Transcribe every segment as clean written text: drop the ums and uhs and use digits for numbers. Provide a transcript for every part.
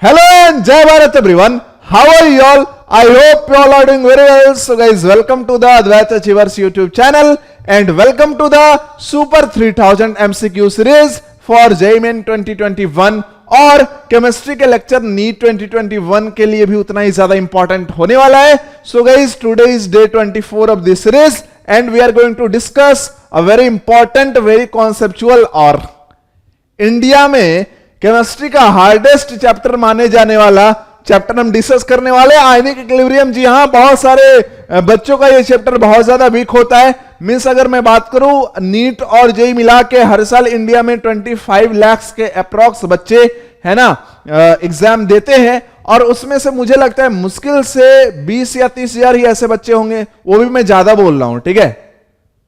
Hello and Jai Bharat everyone. How are you all? I hope you all are doing very well. So guys, welcome to the Advait Achievers YouTube channel and welcome to the Super 3000 MCQ series for JEE Main 2021 और chemistry के lecture NEET 2021 के लिए भी उतना ही ज्यादा important होने वाला है. So guys, today is day 24 of this series and we are going to discuss a very important, very conceptual और इंडिया में केमिस्ट्री का हार्डेस्ट चैप्टर माने जाने वाला चैप्टर हम डिस्कस करने वाले आयनिक इक्विलिब्रियम. जी हाँ, बहुत सारे बच्चों का ये चैप्टर बहुत ज्यादा वीक होता है. मींस अगर मैं बात करूं, नीट और जेई मिला के हर साल इंडिया में 25 लाख के अप्रॉक्स बच्चे है ना एग्जाम देते हैं और उसमें से मुझे लगता है मुश्किल से 20 या 30 हजार ही ऐसे बच्चे होंगे. वो भी मैं ज्यादा बोल रहा हूं, ठीक है,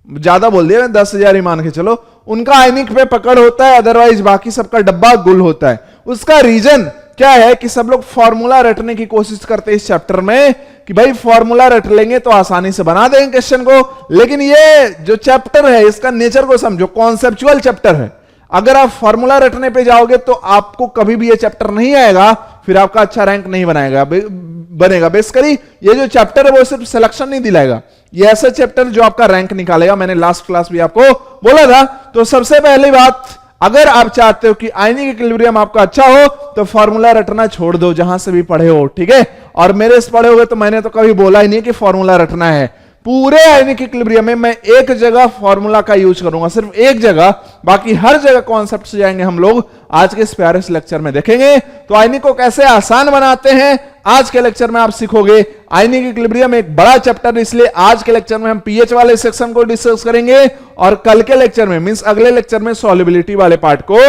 ज्यादा बोल दिया, 10,000 ही मान के चलो, उनका आयनिक पे पकड़ होता है, अदरवाइज बाकी सबका डब्बा गुल होता है. उसका रीजन क्या है कि सब लोग फॉर्मूला रटने की कोशिश करते हैं इस चैप्टर में कि भाई फॉर्मूला रट लेंगे तो आसानी से बना देंगे क्वेश्चन को. लेकिन ये जो चैप्टर है इसका नेचर को समझो, कॉन्सेप्चुअल चैप्टर है. अगर आप फॉर्मूला रटने पे जाओगे तो आपको कभी भी ये चैप्टर नहीं आएगा, फिर आपका अच्छा रैंक नहीं बनेगा. बेसिकली ये जो चैप्टर है वो सिर्फ सिलेक्शन नहीं दिलाएगा, ये ऐसा चैप्टर जो आपका रैंक निकालेगा. मैंने लास्ट क्लास भी आपको बोला था. तो सबसे पहली बात, अगर आप चाहते हो कि आयनिक इक्विलिब्रियम आपका अच्छा हो तो फॉर्मूला रटना छोड़ दो, जहां से भी पढ़े हो, ठीक है. और मेरे से पढ़े होगे तो मैंने तो कभी बोला ही नहीं कि फॉर्मूला रटना है. पूरे आयनिक इक्विलिब्रियम में मैं एक जगह फॉर्मूला का यूज करूंगा, सिर्फ एक जगह, बाकी हर जगह कॉन्सेप्ट से जाएंगे हम लोग. आज के इस प्यारे से लेक्चर में देखेंगे तो आयनिक को कैसे आसान बनाते हैं. आज के लेक्चर में आप सीखोगे. आयनिक इक्विलिब्रियम एक बड़ा चैप्टर, इसलिए आज के लेक्चर में हम पीएच वाले सेक्शन को डिस्कस करेंगे और कल के लेक्चर में मींस अगले लेक्चर में सॉल्युबिलिटी वाले पार्ट को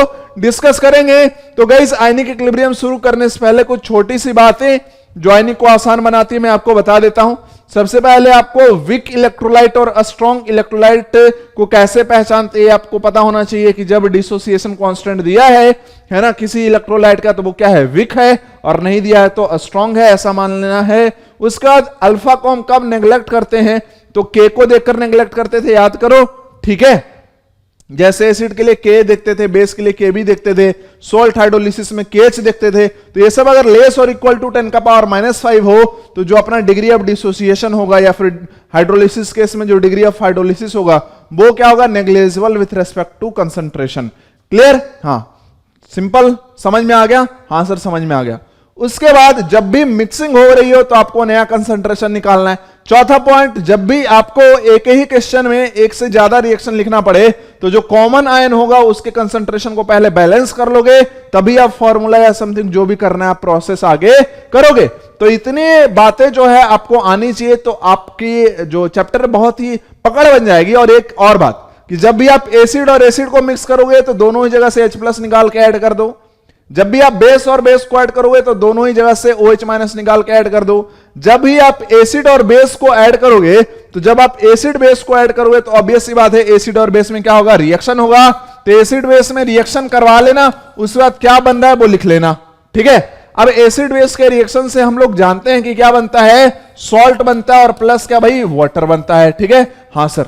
डिस्कस करेंगे. तो गाइस, आयनिक इक्विलिब्रियम शुरू करने से पहले कुछ छोटी सी बातें जो आयनिक को आसान बनाती है मैं आपको बता देता हूं. सबसे पहले आपको वीक इलेक्ट्रोलाइट और स्ट्रॉन्ग इलेक्ट्रोलाइट को कैसे पहचानते हैं आपको पता होना चाहिए कि जब डिसोसिएशन कांस्टेंट दिया है ना, किसी इलेक्ट्रोलाइट का, तो वो क्या है, वीक है, और नहीं दिया है तो स्ट्रॉन्ग है, ऐसा मान लेना है. उसके बाद अल्फा को हम कब नेग्लेक्ट करते हैं, तो के को देखकर नेग्लेक्ट करते थे, याद करो, ठीक है. जैसे एसिड के लिए के देखते थे, बेस के लिए के भी देखते थे, सोल्ट हाइड्रोलिसिस में केएच देखते थे. तो ये सब अगर लेस और इक्वल टू 10 का पावर -5 हो तो जो अपना डिग्री ऑफ डिसोसिएशन होगा या फिर हाइड्रोलिसिस केस में जो डिग्री ऑफ हाइड्रोलिसिस होगा वो क्या होगा, negligible with respect to concentration. Clear? हाँ, सिंपल, समझ में आ गया? हाँ सर, समझ में आ गया. उसके बाद जब भी मिक्सिंग हो रही हो तो आपको नया कंसंट्रेशन निकालना है. चौथा पॉइंट, जब भी आपको एक ही क्वेश्चन में एक से ज्यादा रिएक्शन लिखना पड़े तो जो कॉमन आयन होगा उसके कंसंट्रेशन को पहले बैलेंस कर लोगे, तभी आप फॉर्मूला या समथिंग जो भी करना है आप प्रोसेस आगे करोगे. तो इतनी बातें जो है आपको आनी चाहिए, तो आपकी जो चैप्टर बहुत ही पकड़ बन जाएगी. और एक और बात कि जब भी आप एसिड और एसिड को मिक्स करोगे तो दोनों ही जगह से H+ निकाल के ऐड कर दो. जब भी आप बेस और बेस को ऐड करोगे तो दोनों ही जगह से OH- निकाल के ऐड कर दो. जब भी आप एसिड और बेस को ऐड करोगे तो जब आप एसिड बेस को ऐड करोगे तो ऑब्वियस सी बात है एसिड और बेस में क्या होगा, रिएक्शन होगा. तो एसिड बेस में रिएक्शन करवा लेना, उसके बाद क्या बन रहा है वो लिख लेना, ठीक है. अब एसिड बेस के रिएक्शन से हम लोग जानते हैं कि क्या बनता है, सॉल्ट बनता है और प्लस क्या भाई, वाटर बनता है, ठीक है. हाँ सर,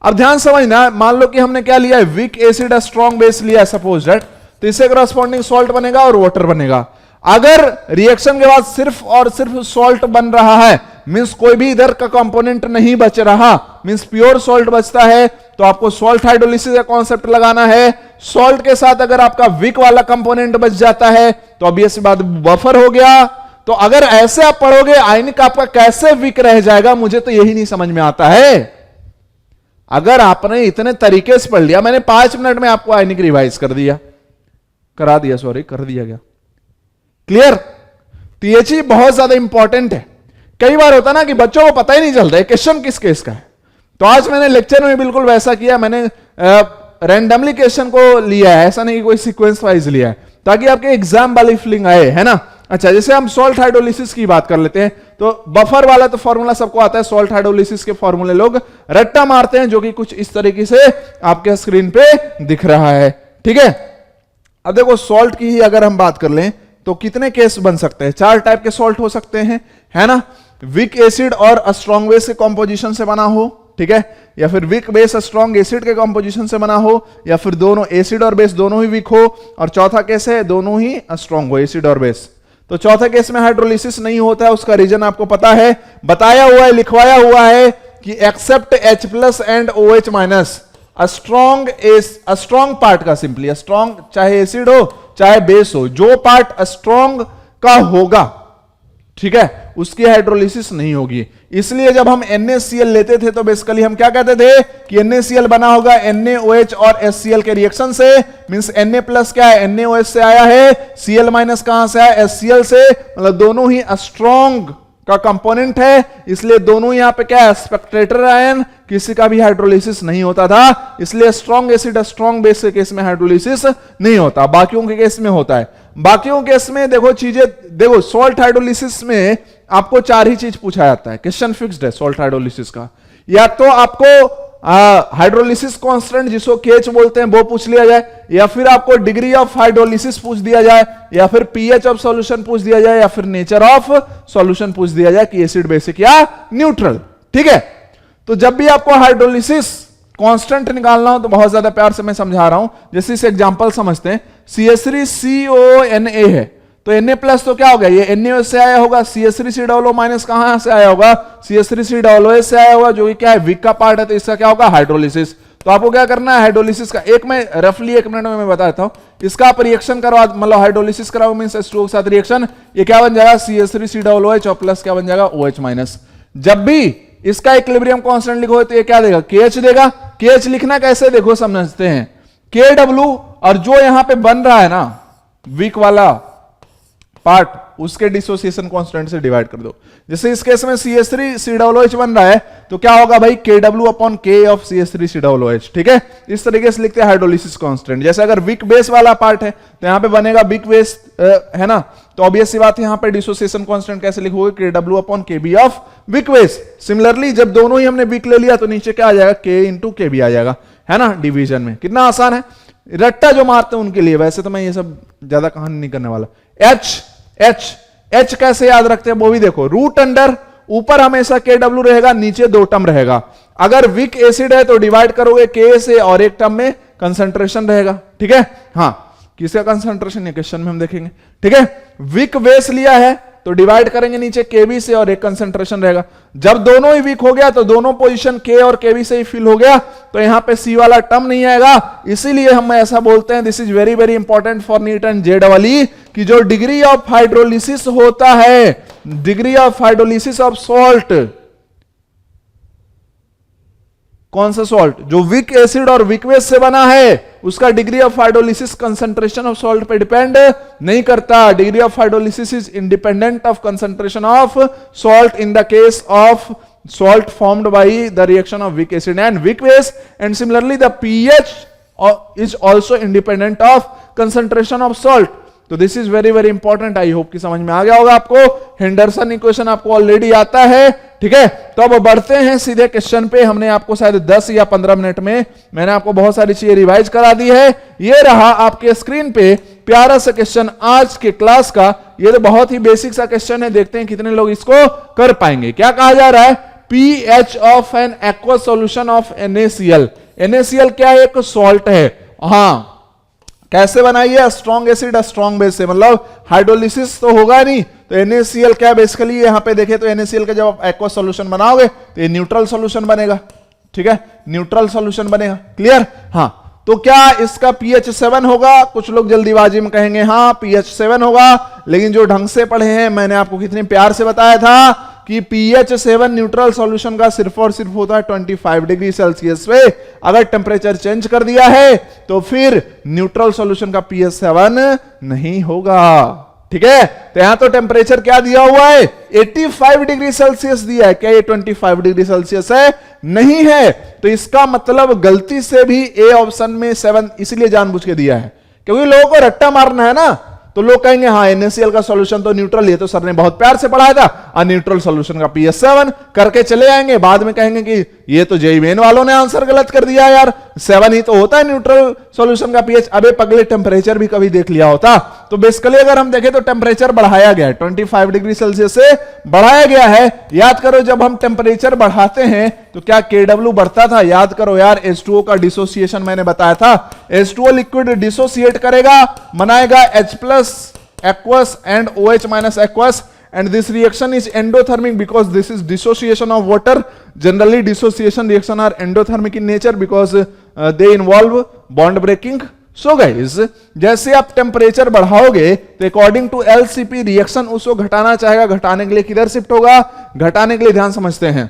अब ध्यान समझना, मान लो कि हमने क्या लिया है, वीक एसिड स्ट्रॉन्ग बेस लिया है सपोज दैट, तो इससे करस्पॉन्डिंग सॉल्ट बनेगा और वाटर बनेगा. अगर रिएक्शन के बाद सिर्फ और सिर्फ सॉल्ट बन रहा है, मींस कोई भी इधर का कंपोनेंट नहीं बच रहा, मींस प्योर सॉल्ट बचता है, तो आपको सॉल्ट हाइड्रोलिसिस का कॉन्सेप्ट लगाना है. सॉल्ट के साथ अगर आपका वीक वाला कंपोनेंट बच जाता है तो ऑब्वियस बात बफर हो गया. तो अगर ऐसे आप पढ़ोगे आयनिक आपका कैसे वीक रह जाएगा, मुझे तो यही नहीं समझ में आता है. अगर आपने इतने तरीके से पढ़ लिया, मैंने 5 मिनट में आपको आयनिक रिवाइज कर दिया गया. क्लियर? तो ये चीज बहुत ज्यादा इंपॉर्टेंट है. कई बार होता ना कि बच्चों को पता ही नहीं चलता है क्वेश्चन किस केस का है. तो आज मैंने लेक्चर में बिल्कुल वैसा किया, मैंने रैंडमली क्वेश्चन को लिया है, ऐसा नहीं कि कोई सीक्वेंस वाइज लिया है, ताकि आपके एग्जाम वाली फीलिंग आए, है ना. अच्छा, जैसे हम सॉल्ट हाइड्रोलिसिस की बात कर लेते हैं, तो बफर वाला तो फॉर्मूला सबको आता है. सॉल्ट हाइड्रोलिसिस के फॉर्मूले लोग रट्टा मारते हैं, जो कि कुछ इस तरीके से आपके स्क्रीन पे दिख रहा है, ठीक है. अब देखो, सॉल्ट की ही अगर हम बात कर लें तो कितने केस बन सकते हैं, 4 टाइप के सॉल्ट हो सकते हैं, है ना. वीक एसिड और स्ट्रॉन्ग बेस के कॉम्पोजिशन से बना हो, ठीक है, या फिर वीक बेस स्ट्रॉन्ग एसिड के कॉम्पोजिशन से बना हो, या फिर दोनों एसिड और बेस दोनों ही वीक हो, और चौथा केस है दोनों ही स्ट्रॉन्ग हो, एसिड और बेस. तो चौथे केस में हाइड्रोलिसिस नहीं होता है, उसका रीजन आपको पता है, बताया हुआ है, लिखवाया हुआ है कि except H plus and OH minus strong part का, सिंपली स्ट्रॉन्ग, चाहे एसिड हो चाहे बेस हो, जो पार्ट स्ट्रॉन्ग का होगा, ठीक है, उसकी हाइड्रोलिसिस नहीं होगी। इसलिए जब हम NaCl लेते थे तो बेसिकली हम क्या कहते थे कि NaCl बना होगा NaOH और HCl के रिएक्शन से, मींस Na प्लस क्या है, NaOH से आया है, Cl माइनस कहां से आया, HCl से, मतलब दोनों ही स्ट्रॉन्ग का कंपोनेंट है, इसलिए दोनों यहां पे क्या है, स्पेक्ट्रेटर आयन, किसी का भी हाइड्रोलिसिस नहीं होता था। इसलिए स्ट्रॉन्ग एसिड स्ट्रॉन्ग बेस के केस में हाइड्रोलिसिस नहीं होता, बाकियों के केस में होता है। बाकियों के केस में देखो चीजें, देखो सॉल्ट हाइड्रोलिसिस में आपको 4 ही चीज पूछा जाता है, क्वेश्चन फिक्स्ड है सॉल्ट हाइड्रोलिसिस का। या तो आपको हाइड्रोलिसिस कांस्टेंट जिसको केएच बोलते हैं वो पूछ लिया जाए, या फिर आपको डिग्री ऑफ हाइड्रोलिसिस पूछ दिया जाए, या फिर पीएच ऑफ सॉल्यूशन पूछ दिया जाए, या फिर नेचर ऑफ सॉल्यूशन पूछ दिया जाए कि एसिड बेसिक या न्यूट्रल, ठीक है। तो जब भी आपको हाइड्रोलिसिस कांस्टेंट निकालना हो तो बहुत ज्यादा प्यार से मैं समझा रहा हूं, जैसे इस एग्जांपल समझते हैं, CH3CONA है, तो Na प्लस तो क्या हो गया, ये NaOH से आया होगा, CH3COO माइनस कहां से आया होगा, CH3COOH से आया होगा, जो कि क्या है, वीक का पार्ट है, तो इसका क्या होगा, हाइड्रोलिसिस। तो आपको क्या करना है, हाइड्रोलिसिस का एक मैं रफली 1 मिनट में मैं बताता हूं, इसका आप रिएक्शन करवा, मतलब हाइड्रोलिसिस कराओ मींस H2O के साथ रिएक्शन, ये क्या बन जाएगा, CH3COOH और प्लस क्या बन जाएगा, OH माइनस। जब भी इसका इक्विलिब्रियम कांस्टेंट लिखो तो ये क्या देगा, KH देगा। KH लिखना कैसे, देखो समझते हैं, KW और जो यहां पे बन रहा है ना वीक वाला पार्ट, उसके डिसोसिएशन कांस्टेंट से डिवाइड कर दो। जैसे इस केस में CH3COOH बन रहा है तो क्या होगा भाई, KW upon K of CH3COOH, ठीक है। इस तरीके से लिखते हैं हाइड्रोलिसिस कांस्टेंट। जैसे अगर वीक बेस वाला पार्ट है तो यहां पे बनेगा वीक बेस, है ना, तो ऑब्वियस सी बात है यहां पे डिसोसिएशन कांस्टेंट कैसे लिखोगे, KW upon KB of weak base. Similarly जब दोनों ही हमने वीक ले लिया तो नीचे क्या आ जाएगा, K इंटू KB आ जाएगा, है ना, डिवीजन में। कितना आसान है, रट्टा जो मारते हैं उनके लिए, वैसे तो मैं ये सब ज्यादा कहानी नहीं करने वाला। H कैसे याद रखते हैं वो भी देखो, रूट अंडर, ऊपर हमेशा KW रहेगा, नीचे 2 टर्म रहेगा। अगर वीक एसिड है तो डिवाइड करोगे K से और एक टर्म में कंसंट्रेशन रहेगा, ठीक है। हाँ, किसका कंसंट्रेशन है क्वेश्चन में हम देखेंगे, ठीक है। वीक बेस लिया है तो डिवाइड करेंगे नीचे KB से और एक कंसंट्रेशन रहेगा। जब दोनों ही वीक हो गया तो दोनों पोजीशन K और KB से ही फिल हो गया, तो यहां पे C वाला टर्म नहीं आएगा। इसीलिए हम ऐसा बोलते हैं, this is very very important for neat and JEE, कि जो डिग्री ऑफ हाइड्रोलिसिस होता है, degree of hydrolysis of salt, कौन सा सॉल्ट, जो वीक एसिड और वीक बेस से बना है, उसका degree of hydrolysis concentration of salt पे डिपेंड नहीं करता। Degree of hydrolysis is independent of concentration of salt in the case of salt formed by the reaction of weak acid and weak base, and similarly the pH is also independent of concentration of salt. तो this is very very important, I hope कि समझ में आ गया होगा आपको। Henderson equation आपको already आता है, ठीक है। तो अब बढ़ते हैं सीधे क्वेश्चन पे। हमने आपको शायद 10 या 15 मिनट में मैंने आपको बहुत सारी चीजें रिवाइज करा दी है। ये रहा आपके स्क्रीन पे प्यारा सा क्वेश्चन आज के क्लास का। ये तो बहुत ही बेसिक सा क्वेश्चन है, देखते हैं कितने लोग इसको कर पाएंगे। क्या कहा जा रहा है, pH of N aqua solution of NaCl। NaCl क्या है, एक सॉल्ट है। हाँ, कैसे बनाइए, स्ट्रॉन्ग एसिड स्ट्रॉन्ग बेस से, मतलब हाइड्रोलिसिस तो होगा नहीं, तो NaCl क्या बेसिकली, यहां पे देखें तो NaCl का जब आप एक्वा सॉल्यूशन बनाओगे तो ये न्यूट्रल सॉल्यूशन बनेगा, ठीक है, न्यूट्रल सॉल्यूशन बनेगा। क्लियर, हाँ। तो क्या इसका pH 7 होगा? कुछ लोग जल्दीबाजी में कहेंगे हाँ pH 7 होगा, लेकिन जो ढंग से पढ़े हैं, मैंने आपको कितने प्यार से बताया था कि pH 7 न्यूट्रल सॉल्यूशन का सिर्फ और सिर्फ होता है 25 डिग्री सेल्सियस पे। अगर टेम्परेचर चेंज कर दिया है तो फिर न्यूट्रल सॉल्यूशन का pH 7 नहीं होगा, ठीक है। तो यहां तो टेम्परेचर क्या दिया हुआ है, 85 डिग्री सेल्सियस दिया है। क्या ये 25 डिग्री सेल्सियस है? नहीं है। तो इसका मतलब गलती से भी ए ऑप्शन में 7 इसलिए जानबूझ के दिया है क्योंकि लोगों को रट्टा मारना है ना। तो लोग कहेंगे हाँ NaCl का सॉल्यूशन तो न्यूट्रल, ये तो सर ने बहुत प्यार से पढ़ाया था, न्यूट्रल सॉल्यूशन का pH 7 करके चले आएंगे। बाद में कहेंगे कि ये तो JEE मेन वालों ने आंसर गलत कर दिया यार, 7 ही तो होता है न्यूट्रल सॉल्यूशन का pH। अबे पगले, टेम्परेचर भी कभी देख लिया होता। तो बेसिकली अगर हम देखें तो टेम्परेचर बढ़ाया गया है, 25 डिग्री सेल्सियस से बढ़ाया गया है। याद करो जब हम टेम्परेचर बढ़ाते हैं तो क्या KW बढ़ता था? याद करो यार, H2O का डिसोसिएशन मैंने बताया था। H2O लिक्विड डिसोसिएट करेगा, बनाएगा H+ aqueous and OH minus aqueous, and this reaction is endothermic because this is dissociation of water. Generally dissociation reaction are endothermic in nature because they involve bond breaking. So guys, जैसे आप temperature बढ़ाओगे तो according to LCP reaction उसको घटाना चाहेगा, घटाने के लिए किधर शिफ्ट होगा, घटाने के लिए ध्यान समझते हैं,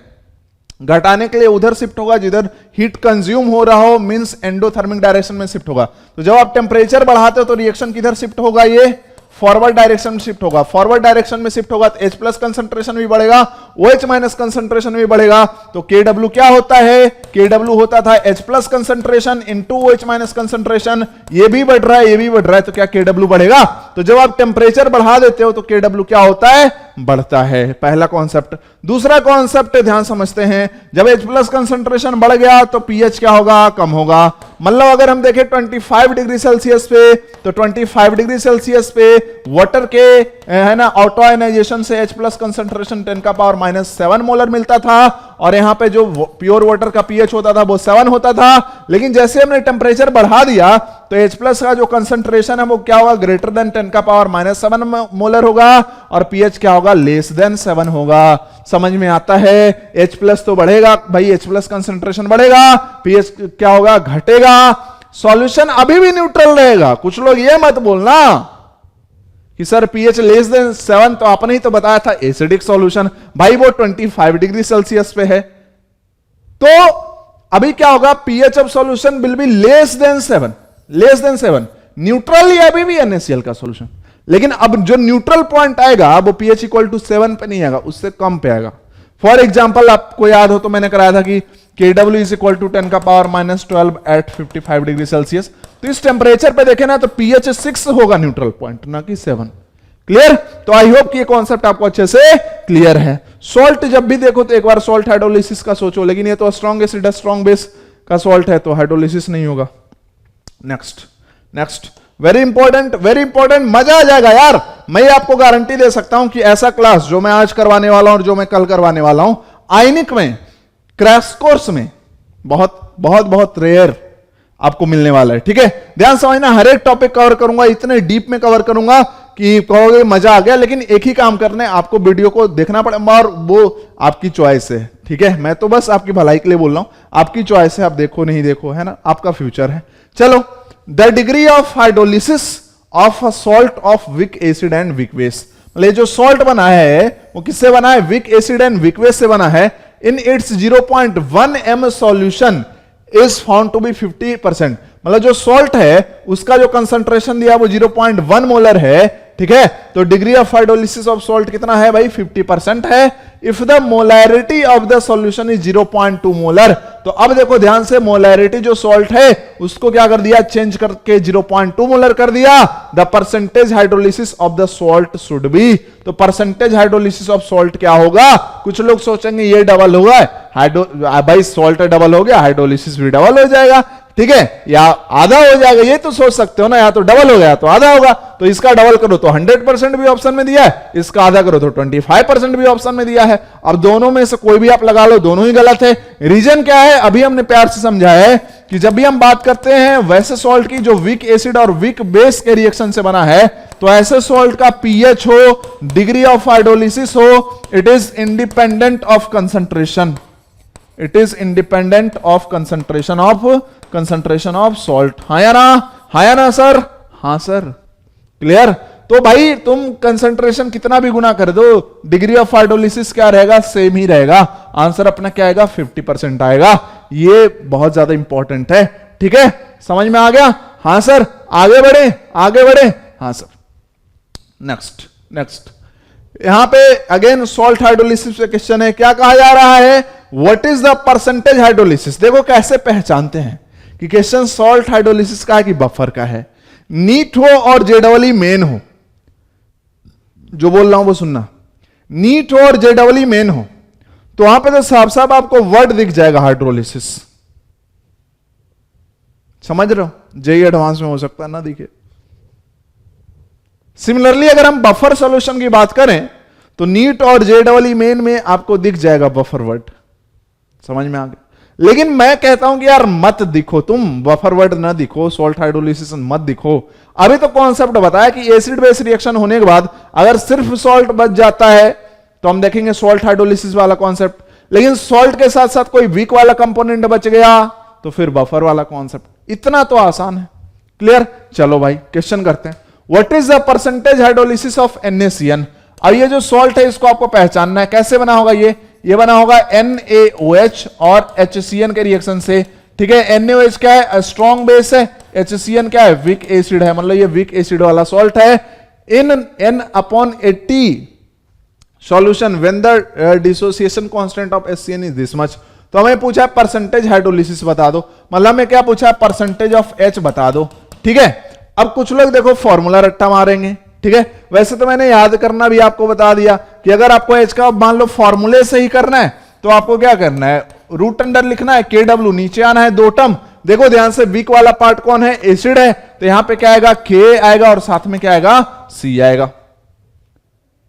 घटाने के लिए उधर शिफ्ट होगा जिधर हीट कंज्यूम हो रहा हो, मींस एंडोथर्मिक डायरेक्शन में शिफ्ट होगा। तो जब आप टेम्परेचर बढ़ाते हो तो रिएक्शन किधर शिफ्ट होगा, ये फॉरवर्ड डायरेक्शन में शिफ्ट होगा। फॉरवर्ड डायरेक्शन में शिफ्ट होगा तो H प्लस कंसंट्रेशन भी बढ़ेगा, OH माइनस कंसंट्रेशन भी बढ़ेगा। तो KW क्या होता है, KW होता था H plus concentration into OH minus concentration, ये भी बढ़ रहा है, ये भी बढ़ रहा है, तो क्या KW बढ़ेगा। तो जब आप टेम्परेचर बढ़ा देते हो तो KW क्या होता है, बढ़ता है। पहला कॉन्सेप्ट। दूसरा कॉन्सेप्ट ध्यान समझते हैं, जब H प्लस कंसंट्रेशन बढ़ गया तो pH क्या होगा, कम होगा। मतलब अगर हम देखें 25 डिग्री सेल्सियस पे, तो 25 डिग्री सेल्सियस पे वाटर के है ना ऑटो आयनाइजेशन से H प्लस कंसंट्रेशन 10⁻⁷ मोलर मिलता था, और यहां पे जो प्योर वाटर का pH होता था वो 7 होता था। लेकिन जैसे हमने टेम्परेचर बढ़ा दिया तो H प्लस का जो कंसंट्रेशन है वो क्या होगा, ग्रेटर देन 10⁻⁷ मोलर होगा, और pH क्या होगा, लेस देन 7 होगा। समझ में आता है। H प्लस तो बढ़ेगा भाई, H प्लस कंसंट्रेशन बढ़ेगा, pH क्या होगा, घटेगा। सॉल्यूशन अभी भी न्यूट्रल रहेगा। कुछ लोग ये मत बोलना कि सर pH लेस देन 7, तो आपने ही तो बताया था एसिडिक सॉल्यूशन, भाई वो 25 डिग्री सेल्सियस पे है। तो अभी क्या होगा, pH of solution will be less than 7, less than 7। Neutral या अभी भी NaCl का सॉल्यूशन, लेकिन अब जो न्यूट्रल पॉइंट आएगा वो pH इक्वल टू 7 पे नहीं आएगा, उससे कम पे आएगा। फॉर एग्जाम्पल आपको याद हो तो मैंने कराया था कि KW is equal to 10⁻⁻12 at 55 degree Celsius. तो इस टेम्परेचर पे देखें ना तो pH 6 होगा न्यूट्रल पॉइंट, ना कि 7। क्लियर। तो आई होप कि ये कॉन्सेप्ट आपको अच्छे से क्लियर है। सॉल्ट जब भी देखो तो एक बार सॉल्ट हाइड्रोलिसिस का सोचो, लेकिन ये तो स्ट्रॉन्ग एसिड स्ट्रॉन्ग बेस का सॉल्ट है तो हाइड्रोलिसिस नहीं होगा। नेक्स्ट नेक्स्ट, वेरी इंपॉर्टेंट, मजा आ जाएगा यार। मैं आपको गारंटी दे सकता हूं कि ऐसा क्लास जो मैं आज करवाने वाला हूं और जो मैं कल करवाने वाला हूं आयनिक में, क्रैश कोर्स में, बहुत रेयर आपको मिलने वाला है। ठीक है, ध्यान समझना, हर एक टॉपिक कवर करूंगा, इतने डीप में कवर करूंगा कि कहोगे मजा आ गया। लेकिन एक ही काम करना है, आपको वीडियो को देखना पड़ेगा और वो आपकी चॉइस है। ठीक है, मैं तो बस आपकी भलाई के लिए बोल रहा हूं, आपकी चॉइस है, आप देखो नहीं देखो, है ना, आपका फ्यूचर है। चलो, the degree of hydrolysis of a salt of weak acid and weak base. मतलब जो सॉल्ट बना है वो किससे बना है, weak acid and weak base से बना है। In its 0.1 m solution is found to be 50%। मतलब जो सॉल्ट है उसका जो कंसंट्रेशन दिया वो 0.1 मोलर है। ठीक है, तो degree of hydrolysis of salt कितना है भाई, 50% है। If the molarity of the solution is 0.2 molar. तो अब देखो ध्यान से, मोलैरिटी जो सॉल्ट है उसको क्या कर दिया, चेंज करके 0.2 मोलर कर दिया। The percentage hydrolysis of the salt should be. तो परसेंटेज हाइड्रोलिसिस ऑफ सॉल्ट क्या होगा, कुछ लोग सोचेंगे ये डबल होगा, भाई सॉल्ट डबल हो गया, हाइड्रोलिसिस भी डबल हो जाएगा। ठीक है, या आधा हो जाएगा, ये तो सोच सकते हो ना, या तो डबल हो गया तो आधा होगा। तो इसका डबल करो तो 100% भी ऑप्शन में दिया है, इसका आधा करो तो 25% भी ऑप्शन में दिया है। अब दोनों में से कोई भी आप लगा लो, दोनों ही गलत है। रीजन क्या है, अभी हमने प्यार से समझाया है कि जब भी हम बात करते हैं वैसे सॉल्ट की जो वीक एसिड और वीक बेस के रिएक्शन से बना है, तो ऐसे सॉल्ट का pH हो, डिग्री ऑफ हाइड्रोलिसिस हो, it is independent of concentration, it is independent of concentration of salt. हाँ या ना सर, हाँ सर, क्लियर। तो भाई तुम कंसंट्रेशन कितना भी गुना कर दो, डिग्री ऑफ हाइड्रोलिसिस क्या रहेगा, सेम ही रहेगा। आंसर अपना क्या आएगा, 50% आएगा। ये बहुत ज्यादा इंपॉर्टेंट है। ठीक है, समझ में आ गया। हाँ सर, आगे बढ़े। हाँ सर, नेक्स्ट यहां पे अगेन सॉल्ट हाइड्रोलिसिस पे क्वेश्चन है। क्या कहा जा रहा है, what is the percentage hydrolysis. देखो कैसे पहचानते हैं कि क्वेश्चन सॉल्ट हाइड्रोलिसिस का है कि बफर का है। नीट हो और जेडबल मेन हो, जो बोल रहा हूं वो सुनना, नीट हो और जेडबल मेन हो, तो वहां पे तो साफ आपको वर्ड दिख जाएगा हाइड्रोलिसिस। समझ रहे हो, जेई एडवांस में हो सकता है ना दिखे। सिमिलरली अगर हम बफर सॉल्यूशन की बात करें तो नीट और जेडबल मेन में आपको दिख जाएगा बफर वर्ड। समझ में आ गया। लेकिन मैं कहता हूं कि यार मत दिखो, तुम बफर वर्ड ना दिखो, सॉल्ट हाइड्रोलिसिस मत दिखो। अभी तो कॉन्सेप्ट बताया कि एसिड बेस रिएक्शन होने के बाद अगर सिर्फ सॉल्ट बच जाता है तो हम देखेंगे सॉल्ट हाइड्रोलिसिस वाला कॉन्सेप्ट, लेकिन सॉल्ट के साथ साथ कोई वीक वाला कंपोनेंट बच गया तो फिर बफर वाला कॉन्सेप्ट। इतना तो आसान है। क्लियर? चलो भाई क्वेश्चन करते हैं। What is the percentage hydrolysis of NaCN? अब ये जो सॉल्ट है इसको आपको पहचानना है। कैसे बना होगा ये बना होगा NaOH और HCN के रिएक्शन से। ठीक है, NaOH क्या है? स्ट्रॉन्ग बेस है। HCN क्या है? वीक एसिड है, मतलब ये वीक एसिड वाला सॉल्ट है। इन N/80 solution when the dissociation constant of HCN is this much. तो हमें पूछा है परसेंटेज हाइड्रोलिसिस बता दो, मतलब में क्या पूछा है? परसेंटेज ऑफ H बता दो। ठीक है, अब कुछ लोग देखो फॉर्मूला रट्टा मारेंगे। ठीक है, वैसे तो मैंने याद करना भी आपको बता दिया कि अगर आपको H का मान लो फॉर्मूले से ही करना है तो आपको क्या करना है? रूट अंडर लिखना है, KW नीचे आना है, दो टर्म। देखो ध्यान से, वीक वाला पार्ट कौन है? एसिड है, तो यहां पे क्या आएगा? K आएगा और साथ में क्या आएगा? C आएगा।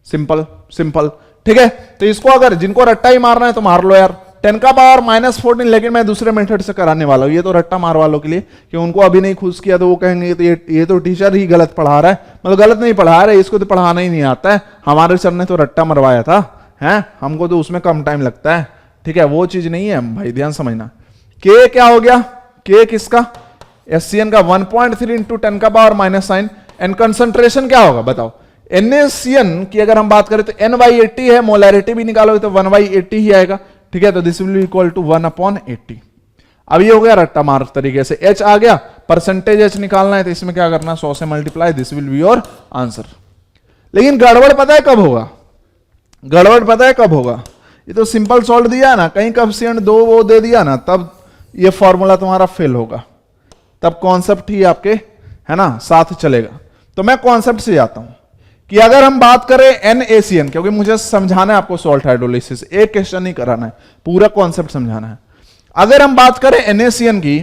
Simple simple. ठीक है, तो इसको अगर जिनको रट्टा ही मारना है तो मार लो यार। 10 का पावर -14, लेकिन मैं दूसरे मेथड से कराने वाला हूं। ये तो रट्टा मार वालों के लिए कि उनको अभी नहीं खुश किया तो वो कहेंगे तो ये तो टीचर ही गलत पढ़ा रहा है, मतलब गलत नहीं पढ़ा रहा है, इसको तो पढ़ाना ही नहीं आता है। हमारे सर ने तो रट्टा मरवाया था, हैं? हमको तो उसमें कम टाइम लगता है। ठीक है, वो चीज नहीं है भाई, ध्यान समझना। K क्या हो गया? K किसका? HCN का 1.3 इंटू 10 का पावर -9। एंड कंसंट्रेशन क्या होगा बताओ? NaCN की अगर हम बात करें तो N/80 है, मोलैरिटी भी निकालोगे तो 1/80 ही आएगा। ठीक है, तो this will be equal to 1/80। अब ये हो गया रट्टा मार तरीके से। H आ गया, परसेंटेज H निकालना है तो इसमें क्या करना? 100 से multiply, this will be your answer. लेकिन गड़बड़ पता है कब होगा? गड़बड़ पता है कब होगा? ये तो सिंपल सॉल्व दिया ना, कहीं कोएफिशिएंट 2 वो दे दिया ना, तब ये फॉर्मूला तुम्हारा फेल होगा, तब कॉन्सेप्ट ही आपके है ना साथ चलेगा। तो मैं कॉन्सेप्ट से जाता हूं कि अगर हम बात करें NaCN, क्योंकि मुझे समझाना है आपको सॉल्ट हाइड्रोलिसिस, एक क्वेश्चन नहीं कराना है, पूरा कॉन्सेप्ट समझाना है। अगर हम बात करें NaCN की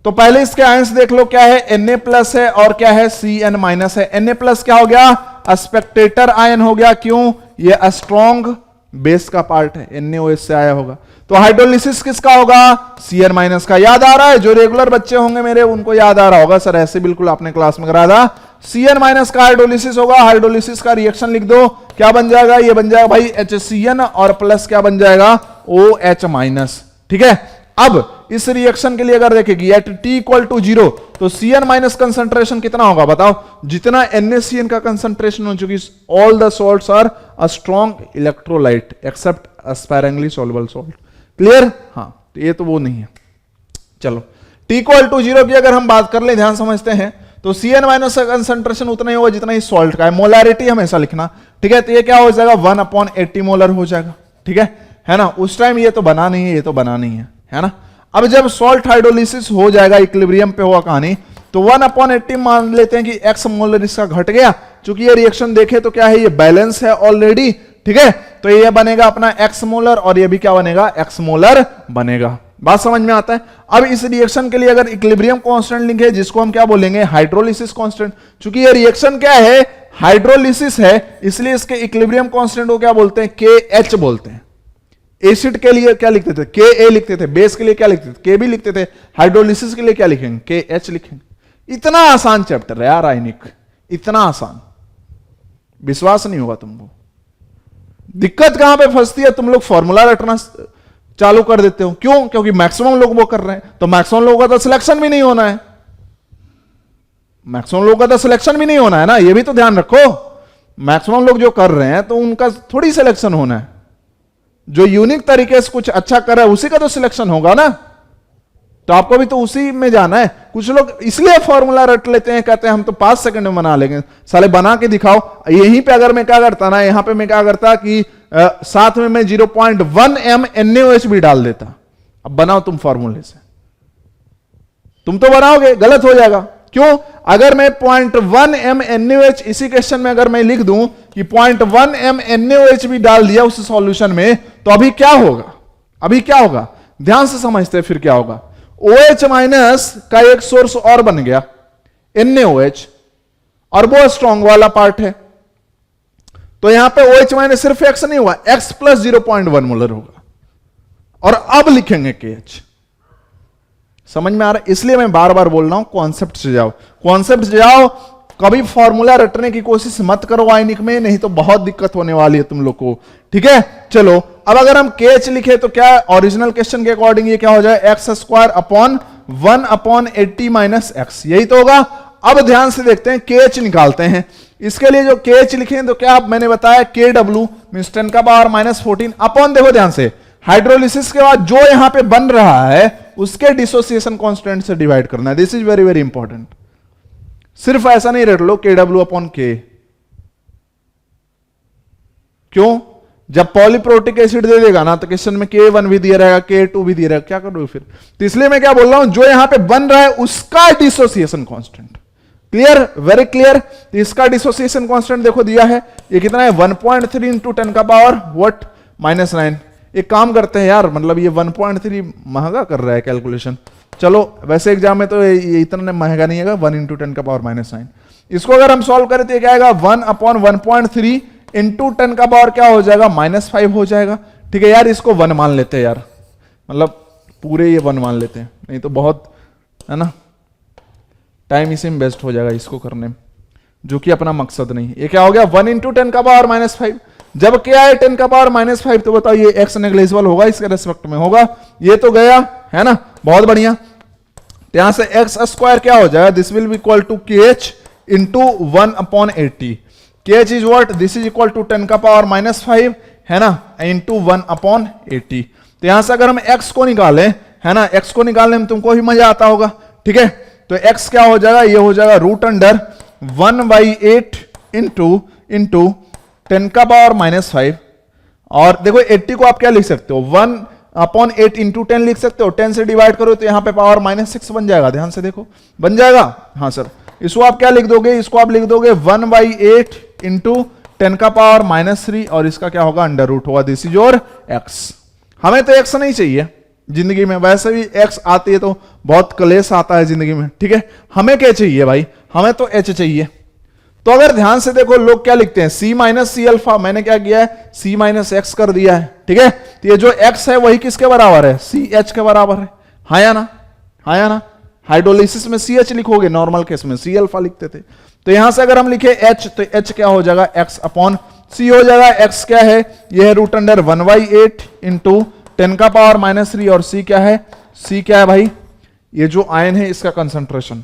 तो पहले इसके आयंस देख लो, क्या है? Na+ है और क्या है? Cn- है। Na+ क्या हो गया? स्पेक्टेटर आयन हो गया। क्यों? ये स्ट्रॉन्ग बेस का पार्ट है, NaOH से आया होगा। तो हाइड्रोलिसिस किसका होगा? Cn- का। याद आ रहा है? जो रेगुलर बच्चे होंगे मेरे उनको याद आ रहा होगा, सर ऐसे बिल्कुल आपने क्लास में कराया था। Cn- का हाइड्रोलिसिस होगा। हाइड्रोलिसिस का रिएक्शन लिख दो, क्या बन जाएगा? ये बन जाएगा भाई HCN और प्लस क्या बन जाएगा? OH-। ठीक है, अब इस रिएक्शन के लिए अगर देखेगी एट T = 0 तो Cn- कंसंट्रेशन कितना होगा बताओ? जितना NaCN का कंसंट्रेशन हो चुकी, all the salts are a strong electrolyte except sparingly soluble salt. Clear? हाँ, तो ये तो वो नहीं है। चलो, T = 0 की अगर हम बात कर ले, ध्यान समझते हैं, तो Cn- का कंसंट्रेशन उतना ही होगा जितना ही सॉल्ट का है। मोलैरिटी हमेशा लिखना। ठीक है, तो ये क्या हो जाएगा? 1/80 मोलर हो जाएगा। ठीक है ना? उस टाइम ये तो बना नहीं है, ये तो बना नहीं है ना? अब जब सॉल्ट हाइड्रोलिसिस हो जाएगा, इक्विलिब्रियम पे होगा कहानी, तो 1/80 मान लेते हैं कि x मोलर इसका घट गया। चूंकि ये रिएक्शन देखे तो क्या है? ये बैलेंस है ऑलरेडी। ठीक है, तो ये बनेगा अपना x मोलर और ये भी क्या बनेगा? x मोलर बनेगा। बात समझ में आता है? अब इस रिएक्शन के लिए अगर इक्विलिब्रियम कांस्टेंट लिखे, जिसको हम क्या बोलेंगे? Hydrolysis constant. चूंकि ये रिएक्शन क्या है? हाइड्रोलिसिस है, इसलिए इसके इक्विलिब्रियम कांस्टेंट को क्या बोलते हैं? KH बोलते हैं। एसिड के लिए क्या लिखते थे? Ka लिखते थे। बेस के लिए क्या लिखते थे? Kb लिखते थे। हाइड्रोलिसिस के लिए क्या लिखेंगे? KH लिखेंगे। इतना आसान चैप्टर है यार आयनिक, इतना आसान, विश्वास नहीं होगा तुमको। दिक्कत कहां पे फंसती है? तुम लोग फॉर्मूला रटना चालू कर देते हो। क्यों? क्योंकि मैक्सिमम लोग वो कर रहे हैं, तो मैक्सिमम लोगों का तो सिलेक्शन भी नहीं होना है। मैक्सिमम लोगों का तो सिलेक्शन भी नहीं होना है ना, ये भी तो ध्यान रखो। मैक्सिमम लोग जो कर रहे हैं तो उनका थोड़ी सिलेक्शन होना है। जो यूनिक तरीके से कुछ अच्छा कर रहा है उसी का तो सिलेक्शन होगा ना, तो आपको भी तो उसी में जाना है। कुछ लोग इसलिए फॉर्मूला रट लेते हैं, कहते हैं हम तो 5 सेकंड में बना लेंगे। साले बना के दिखाओ। यहीं पे अगर मैं क्या करता ना, यहां पे मैं क्या करता कि साथ में मैं 0.1 m NaOH भी डाल देता। अब बनाओ तुम फॉर्मूले से, तुम तो बनाओगे, गलत हो जाएगा। क्यों? अगर मैं 0.1 m NaOH इसी क्वेश्चन में अगर मैं लिख दूं कि 0.1 m NaOH भी डाल दिया उस सॉल्यूशन में, तो अभी क्या होगा? अभी क्या होगा? ध्यान से समझते हैं फिर क्या होगा। OH- का एक सोर्स और बन गया NaOH, और वो स्ट्रॉन्ग वाला पार्ट है, तो यहां पे OH- सिर्फ X नहीं हुआ, X + 0.1 मोलर होगा। और अब लिखेंगे KH। समझ में आ रहा है? इसलिए मैं बार बार बोल रहा हूं कॉन्सेप्ट से जाओ, कॉन्सेप्ट से जाओ। कभी फॉर्मूला रटने की कोशिश मत करो आइनिक में, नहीं तो बहुत दिक्कत होने वाली है तुम लोग को। ठीक है, चलो अब अगर हम KH लिखे तो क्या ओरिजिनल क्वेश्चन के अकॉर्डिंग ये क्या हो जाए, x square upon 1/80 minus x, यही तो होगा। अब ध्यान से देखते हैं KH निकालते हैं। इसके लिए जो KH लिखें तो क्या मैंने बताया KW मींस 10 का पावर -14 अपॉन, देखो ध्यान से, हाइड्रोलिसिस के बाद जो यहां पे बन रहा है उसके डिसोसिएशन कांस्टेंट से डिवाइड करना है। This is very very important. सिर्फ ऐसा नहीं रट लो KW अपॉन K। क्यों? जब पॉलीप्रोटिक एसिड दे देगा ना तो क्वेश्चन में K1 भी दिया रहेगा, K2 भी दिया रहेगा, क्या करोगे फिर? तो इसलिए मैं क्या बोल रहा हूं, जो यहां पे बन रहा है उसका dissociation constant. Clear, very clear. तो इसका डिसोसिएशन कांस्टेंट देखो दिया है, ये कितना है 1.3 इंटू 10 का पावर व्हाट -9। एक काम करते हैं यार, मतलब ये 1.3 महंगा कर रहा है कैलकुलेशन। चलो वैसे एग्जाम में तो ये इतना महंगा नहीं है, 1 इंटू 10 का पावर -9। इसको अगर हम सॉल्व करें तो क्या आएगा, 1/1.3 इंटू 10 का पावर क्या हो जाएगा, -5 हो जाएगा। ठीक है यार, इसको 1 मान लेते हैं यार, मतलब पूरे ये 1 मान लेते हैं, नहीं तो बहुत है ना टाइम इसी में वेस्ट हो जाएगा इसको करने में, जो कि अपना मकसद नहीं। ये क्या हो गया, 1 इंटू 10 का पावर -5। जब क्या है 10 का पावर -5, तो बताओ ये x नेग्लिजिबल होगा, इसके रेस्पेक्ट में होगा, ये तो गया है ना, बहुत बढ़िया। यहां से एक्स स्क्वायर क्या हो जाएगा, this will be equal to KH into 1/80। KH is what, this is equal to 10 का पावर -5 है ना, इंटू 1/80। तो यहां से अगर हम x को निकालें है ना, x को निकालने में तुमको भी मजा आता होगा। ठीक है, तो x क्या हो जाएगा, ये हो जाएगा √1/8 इंटू 10 का पावर -5। और देखो 80 को आप क्या लिख सकते हो, 1/8 इंटू 10 लिख सकते हो। 10 से डिवाइड करो तो यहां पे पावर -6 बन जाएगा। ध्यान से देखो, बन जाएगा। हाँ सर, इसको आप क्या लिख दोगे, इसको आप लिख दोगे 1/8 इंटू 10 का पावर -3 और इसका क्या होगा, अंडर रूट होगा। This is your x। हमें तो x नहीं चाहिए जिंदगी में, वैसे भी x आती है तो बहुत क्लेश आता है जिंदगी में। ठीक है, हमें क्या चाहिए भाई, हमें तो h चाहिए। तो अगर ध्यान से देखो लोग क्या लिखते हैं, C माइनस सी अल्फा, मैंने क्या किया है C माइनस एक्स कर दिया है। ठीक है, तो ये जो x है वही किसके बराबर है, CH के बराबर है। हाँ या ना, हाँ या ना। हाइड्रोलिसिस में CH लिखोगे, नॉर्मल केस में C अल्फा लिखते थे। तो यहां से अगर हम लिखे H तो H क्या हो जाएगा, x अपॉन C हो जाएगा। x क्या है, ये है √1/8 इंटू 10 का पावर -3 और C क्या है, C क्या है भाई, ये जो आयन है इसका कंसंट्रेशन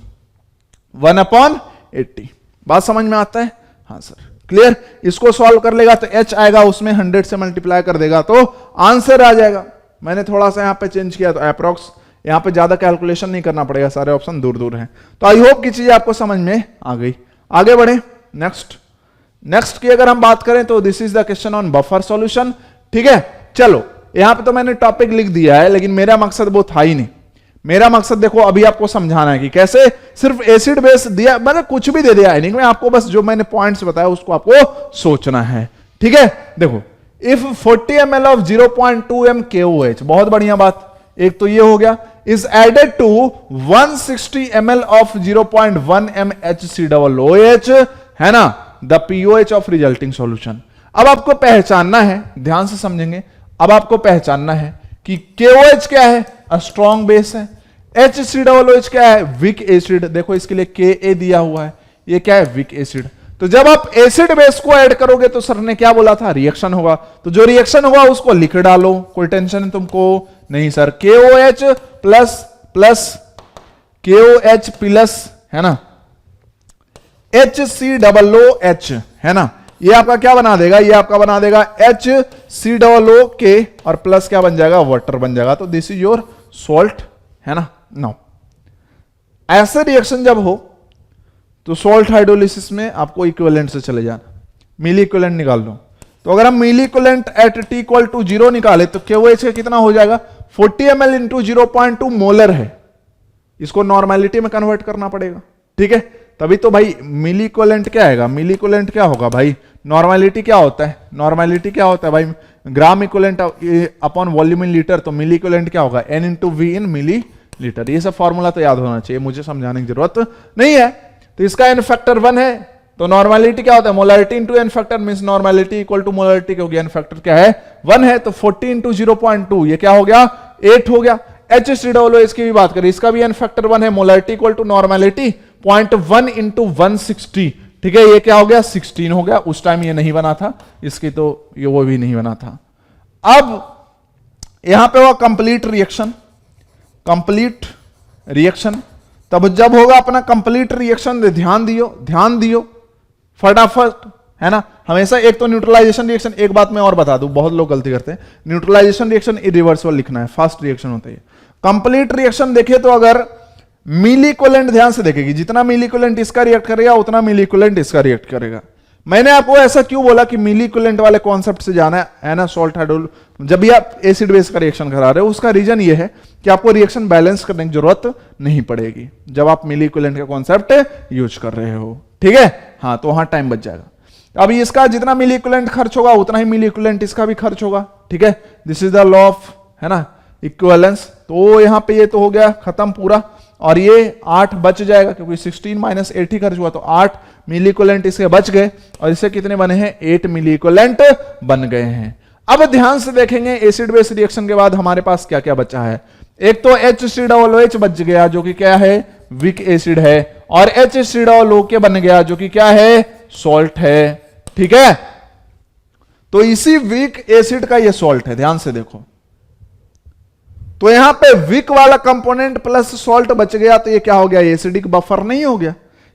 1/80। बात समझ में आता है? हाँ सर, क्लियर। इसको सॉल्व कर लेगा तो H आएगा, उसमें 100 से मल्टीप्लाई कर देगा तो आंसर आ जाएगा। मैंने थोड़ा सा यहाँ पे चेंज किया तो अप्रोक्स, यहाँ पे ज्यादा कैलकुलेशन नहीं करना पड़ेगा, सारे ऑप्शन दूर दूर हैं। तो आई होप की चीज आपको समझ में आ गई। आगे बढ़े, नेक्स्ट की अगर हम बात करें तो this is the question on buffer solution. ठीक है, चलो यहां पे तो मैंने टॉपिक लिख दिया है, लेकिन मेरा मकसद वो था ही नहीं। मेरा मकसद देखो अभी आपको समझाना है कि कैसे सिर्फ एसिड बेस दिया, मैंने कुछ भी दे दिया है नहीं, मैं आपको बस जो मैंने पॉइंट्स बताया उसको आपको सोचना है। ठीक है, देखो if 40 ml of 0.2 m KOH, बहुत बढ़िया बात, एक तो ये हो गया, is added to 160 ml of 0.1 m HCOOH है ना, the pOH of resulting solution. अब आपको पहचानना है, ध्यान से समझेंगे, अब आपको पहचानना है कि KOH क्या है, स्ट्रॉन्ग बेस है, HCOOH क्या है, वीक एसिड। देखो इसके लिए Ka दिया हुआ है, ये क्या है, वीक एसिड। तो जब आप एसिड बेस को ऐड करोगे तो सर ने क्या बोला था, रिएक्शन होगा। तो जो रिएक्शन होगा उसको लिख डालो, कोई टेंशन है तुमको नहीं sir. KOH plus KOH plus है ना, HCOOH है ना, ये आपका क्या बना देगा, ये आपका बना देगा HCOOH और प्लस क्या बन जाएगा, वाटर बन जाएगा। तो दिस इज योर सॉल्ट है ना। नाउ ऐसे रिएक्शन जब हो तो सॉल्ट हाइड्रोलिसिस में आपको इक्विवेलेंट से चले जाना, मिली इक्विवेलेंट निकाल लो। तो अगर हम मिली इक्विवेलेंट एट T = 0 निकाले तो KOH का कितना हो जाएगा, 40 ml इंटू 0.2 मोलर है, इसको नॉर्मेलिटी में कन्वर्ट करना पड़ेगा। ठीक है, तभी तो भाई मिली इक्विवेलेंट क्या आएगा, मिली इक्विवेलेंट क्या होगा भाई, नॉर्मेलिटी क्या होता है, नॉर्मेलिटी क्या होता है भाई, gram equivalent upon volume in litre. तो मिली इक्विवेलेंट क्या होगा, N इंटू V इन मिली लीटर। ये सब फॉर्मूला तो याद होना चाहिए, मुझे समझाने की जरूरत नहीं है। तो इसका N फैक्टर 1 है, तो नॉर्मेलिटी क्या होता है, molarity into N factor means normality equal to molarity हो गया, N फैक्टर क्या है 1 है। तो 40 इंटू 0.2 ये क्या हो गया, 8 हो गया। HCOOH की भी बात करें, इसका भी एन फैक्टर 1 है, molarity equal to normality 0.1 into 160, ठीक है, ये क्या हो गया 16 हो गया, उस टाइम ये नहीं बना था, इसकी तो ये वो भी नहीं बना था। अब यहां पे हुआ कंप्लीट रिएक्शन, तब जब होगा अपना कंप्लीट रिएक्शन, ध्यान दियो फटाफट, है ना, हमेशा एक तो न्यूट्रलाइजेशन रिएक्शन, एक बात मैं और बता दूं, बहुत लोग गलती करते हैं, न्यूट्रलाइजेशन रिएक्शन इरिवर्सिबल लिखना है, फास्ट रिएक्शन होता है। कंप्लीट रिएक्शन देखिए तो अगर मिली इक्विवेलेंट ध्यान से देखेगी, जितना मिली इक्विवेलेंट इसका रिएक्ट करेगा उतना मिली इक्विवेलेंट इसका रिएक्ट करेगा। मैंने आपको ऐसा क्यों बोला कि मिली इक्विवेलेंट वाले कॉन्सेप्ट से जाना है ना, सॉल्ट हाइड्रोल, जब भी आप एसिड बेस का रिएक्शन करा रहे हो, उसका रीजन ये है कि आपको रिएक्शन बैलेंस करने की जरूरत नहीं पड़ेगी जब आप मिली इक्विवेलेंट का कॉन्सेप्ट यूज कर रहे हो, ठीक है, हाँ, तो वहां टाइम बच जाएगा। अभी इसका जितना मिली इक्विवेलेंट खर्च होगा उतना ही मिली इक्विवेलेंट इसका भी खर्च होगा, ठीक है, this is the law of, है ना, इक्विवेलेंस। तो यहां पे ये तो हो गया खत्म पूरा, और ये 8 बच जाएगा क्योंकि 16 माइनस 8 ही खर्च हुआ, तो 8 मिली इक्विवेलेंट इसके बच गए, और इससे कितने बने हैं 8 मिली इक्विवेलेंट बन गए हैं। अब ध्यान से देखेंगे एसिड बेस रिएक्शन के बाद हमारे पास क्या क्या बचा है। एक तो HCOOH बच गया जो कि क्या है, वीक एसिड है, और HCOO बन गया जो कि क्या है, सॉल्ट है, ठीक है। तो इसी वीक एसिड का ये सॉल्ट है, ध्यान से देखो, तो यहां पे वीक वाला कंपोनेंट प्लस सॉल्ट बच गया, तो ये क्या हो गया, एसिडिक बफर नहीं हो गया,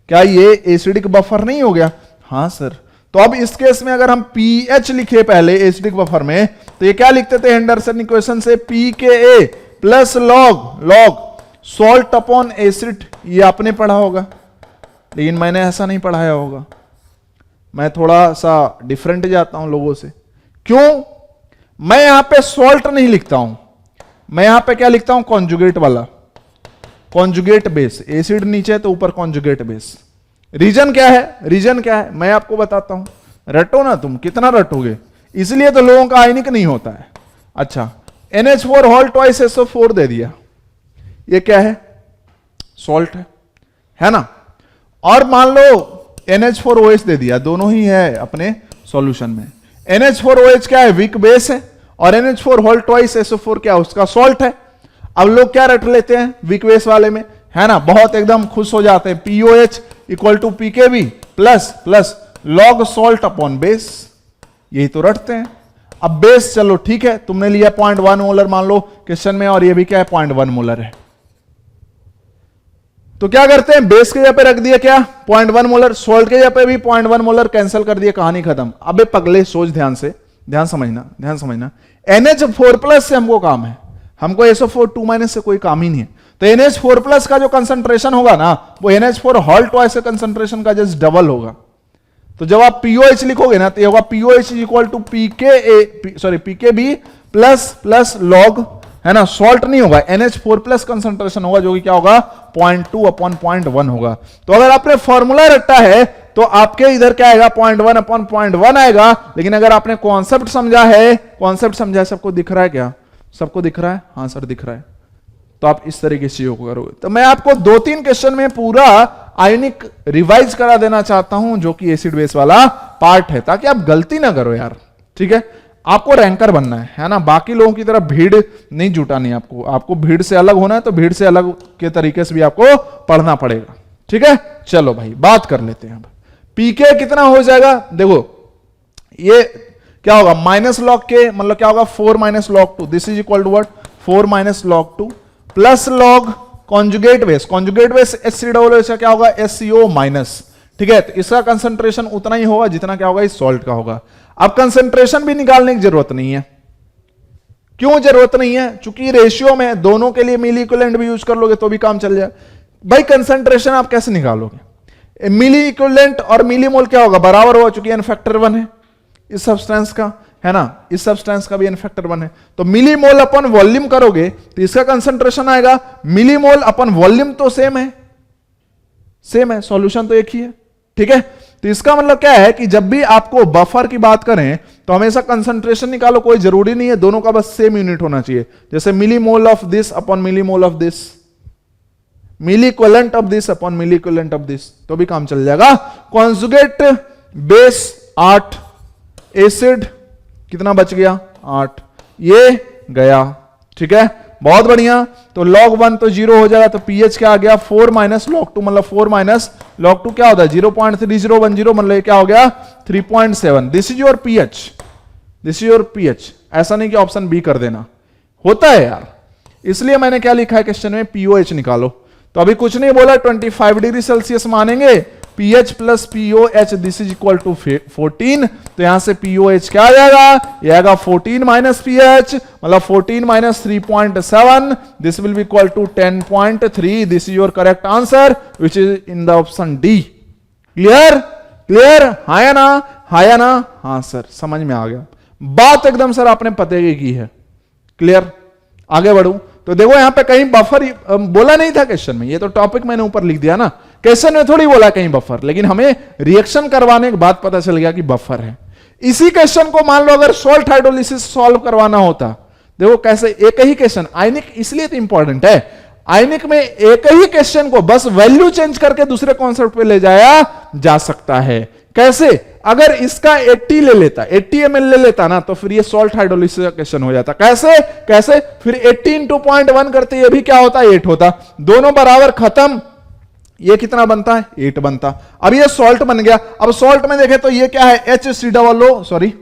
क्या ये एसिडिक बफर नहीं हो गया, हाँ सर। तो अब इस केस में अगर हम pH लिखे पहले एसिडिक बफर में, तो ये क्या लिखते थे हेंडरसन इक्वेशन से, pKa plus log salt upon acid, ये आपने पढ़ा होगा, लेकिन मैंने ऐसा नहीं पढ़ाया होगा, मैं थोड़ा सा डिफरेंट जाता हूं लोगों से। क्यों? मैं यहां पे सॉल्ट नहीं लिखता हूं, मैं यहां पे क्या लिखता हूं, कॉन्जुगेट वाला, कॉन्जुगेट बेस, एसिड नीचे है तो ऊपर कॉन्जुगेट बेस। रीजन क्या है, मैं आपको बताता हूं, रटो ना तुम, कितना रटोगे, इसलिए तो लोगों का आयनिक नहीं होता है। अच्छा, NH4 होल ट्वाइस SO4 दे दिया, ये क्या है, सॉल्ट है ना, और मान लो NH4OH दे दिया, दोनों ही है अपने सॉल्यूशन में। NH4OH क्या है, वीक बेस है, और NH4 होल ट्वाइस SO4 क्या है, उसका सॉल्ट है। अब लोग क्या रट लेते हैं वीक बेस वाले में, है ना, बहुत एकदम खुश हो जाते हैं, POH equal to PKB plus log salt upon base, यही तो रटते हैं। अब बेस चलो ठीक है, तुमने लिया 0.1 मोलर मान लो क्वेश्चन में, और ये भी क्या है 0.1 मोलर है, तो क्या करते हैं, बेस के जगह पे रख दिया क्या 0.1 मोलर, सॉल्ट के जगह पे भी 0.1 मोलर, कैंसिल कर दिया, कहानी खत्म। अबे पगले सोच, ध्यान समझना, NH4+ से हमको काम है, हमको SO4 से कोई काम ही नहीं है। तो NH4+ का जो कंसंट्रेशन होगा ना, वो NH4 होल ट्वाइस के कंसंट्रेशन का जस्ट डबल होगा। तो जब आप POH लिखोगे ना, तो ये होगा POH equal to PKB plus log, है ना, सॉल्ट नहीं होगा, NH4+ कंसंट्रेशन होगा जो कि क्या होगा 0.2 अपॉन 0.1 होगा। तो अगर आपने फॉर्मूला रटा है तो आपके इधर क्या आएगा 0.1 अपॉन 0.1 आएगा, लेकिन अगर आपने कॉन्सेप्ट समझा है, सबको दिख रहा है क्या, सबको दिख रहा है, हाँ सर दिख रहा है, तो आप इस तरीके से योग करोगे। तो मैं आपको 2-3 क्वेश्चन में पूरा आयनिक रिवाइज करा देना चाहता हूं, जो कि एसिड बेस वाला पार्ट है, ताकि आप गलती ना करो यार, ठीक है। आपको रैंकर बनना है ना, बाकी लोगों की तरह भीड़ नहीं जुटानी, आपको भीड़ से अलग होना है, तो भीड़ से अलग के तरीके से भी आपको पढ़ना पड़ेगा, ठीक है। चलो भाई बात कर लेते हैं। अब पीके कितना हो जाएगा, देखो ये क्या होगा, माइनस लॉग के, मतलब क्या होगा 4 minus log 2, this is equal to what 4 minus log 2 plus log conjugate base HCOOH क्या होगा SCO माइनस, ठीक है। तो इसका कंसंट्रेशन उतना ही होगा जितना क्या होगा इस सॉल्ट का होगा। अब कंसंट्रेशन भी निकालने की जरूरत नहीं है, क्यों जरूरत नहीं है, चूंकि रेशियो में दोनों के लिए मिली इक्विवेलेंट भी यूज कर लोगे तो भी काम चल जाए। भाई कंसंट्रेशन आप कैसे निकालोगे, मिली इक्विवेलेंट और मिली मोल क्या होगा बराबर होगा, चूंकि n फैक्टर 1 है इस सब्सटेंस का, है ना, इस सब्सटेंस का भी n फैक्टर 1 है। तो मिली मोल अपन वॉल्यूम करोगे तो इसका कंसंट्रेशन आएगा मिली मोल अपन वॉल्यूम, तो सेम है, सॉल्यूशन तो एक ही है, ठीक है। तो इसका मतलब क्या है कि जब भी आपको बफर की बात करें तो हमेशा कंसंट्रेशन निकालो, कोई जरूरी नहीं है, दोनों का बस सेम यूनिट होना चाहिए। जैसे milli mole of this upon milli mole of this, milli equivalent of this upon milli equivalent of this, तो भी काम चल जाएगा। कॉन्जुगेट बेस 8, एसिड कितना बच गया 8, ये गया, ठीक है। बहुत बढ़िया। तो log 1 तो 0 हो जाएगा, तो pH क्या आ गया 4 माइनस log 2, मतलब 4 माइनस log 2 क्या होता है 0.3010, मतलब क्या हो गया 3.7। This is your pH, this is your pH। ऐसा नहीं कि ऑप्शन बी कर देना, होता है यार, इसलिए मैंने क्या लिखा है क्वेश्चन में पीओएच निकालो। तो अभी कुछ नहीं बोला, 25 डिग्री सेल्सियस मानेंगे, pH plus pOH this is equal to 14। तो यहां से पीओएच क्या आ जाएगा, ये आएगा 14 माइनस पीएच, मतलब 14 minus 3.7, this will be equal to 10.3। This is your correct answer which is in the option D. Clear, clear, हाँ या ना, हाँ या ना, हाँ सर समझ में आ गया, बात एकदम सर आपने पते की है। क्लियर, आगे बढ़ू तो देखो यहां पे कहीं बफर बोला नहीं था क्वेश्चन में, ये तो टॉपिक मैंने ऊपर लिख दिया ना, क्वेश्चन में थोड़ी बोला कहीं बफर, लेकिन हमें रिएक्शन करवाने के बाद पता चल गया कि बफर है। इसी क्वेश्चन को मान लो अगर सॉल्ट हाइड्रोलिसिस सॉल्व करवाना होता, देखो कैसे, एक ही क्वेश्चन, आयनिक इसलिए तो इंपॉर्टेंट है, आयनिक में एक ही क्वेश्चन को बस वैल्यू चेंज करके दूसरे कॉन्सेप्ट पे ले जाया जा सकता है। कैसे, अगर इसका 80 ले लेता, 80 ml ले लेता ना, तो फिर ये सॉल्ट हाइड्रोलिसिस का क्वेश्चन हो जाता। कैसे, कैसे, फिर 80 इंटू 0.1 करते ये भी क्या होता, 8 होता, दोनों बराबर, खत्म। ये कितना बनता है, 8 बनता। अब ये सॉल्ट बन गया। अब सॉल्ट में देखें तो ये क्या है, HCOO, सॉरी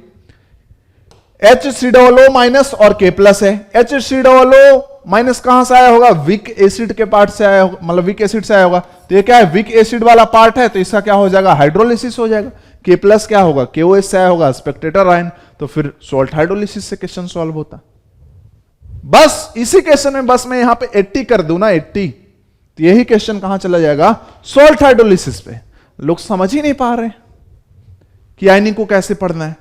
HCOO माइनस और K प्लस है। HCOO माइनस कहां से आया होगा, विक एसिड के पार्ट से आया होगा, मतलब विक एसिड से आया होगा। तो ये क्या है, विक एसिड वाला पार्ट है, तो इसका क्या हो जाएगा, हाइड्रोलिसिस हो जाएगा। K प्लस क्या होगा, KOH से आया होगा, स्पेक्टेटर आयन, तो फिर सॉल्ट हाइड्रोलिसिस से क्वेश्चन सॉल्व होता। बस इसी क्वेश्चन में बस मैं यहां पे 80 कर दूं ना, 80, तो यही क्वेश्चन कहां चला जाएगा, सॉल्ट हाइड्रोलिसिस पे। लोग समझ ही नहीं पा रहे कि आयनिक को कैसे पढ़ना है,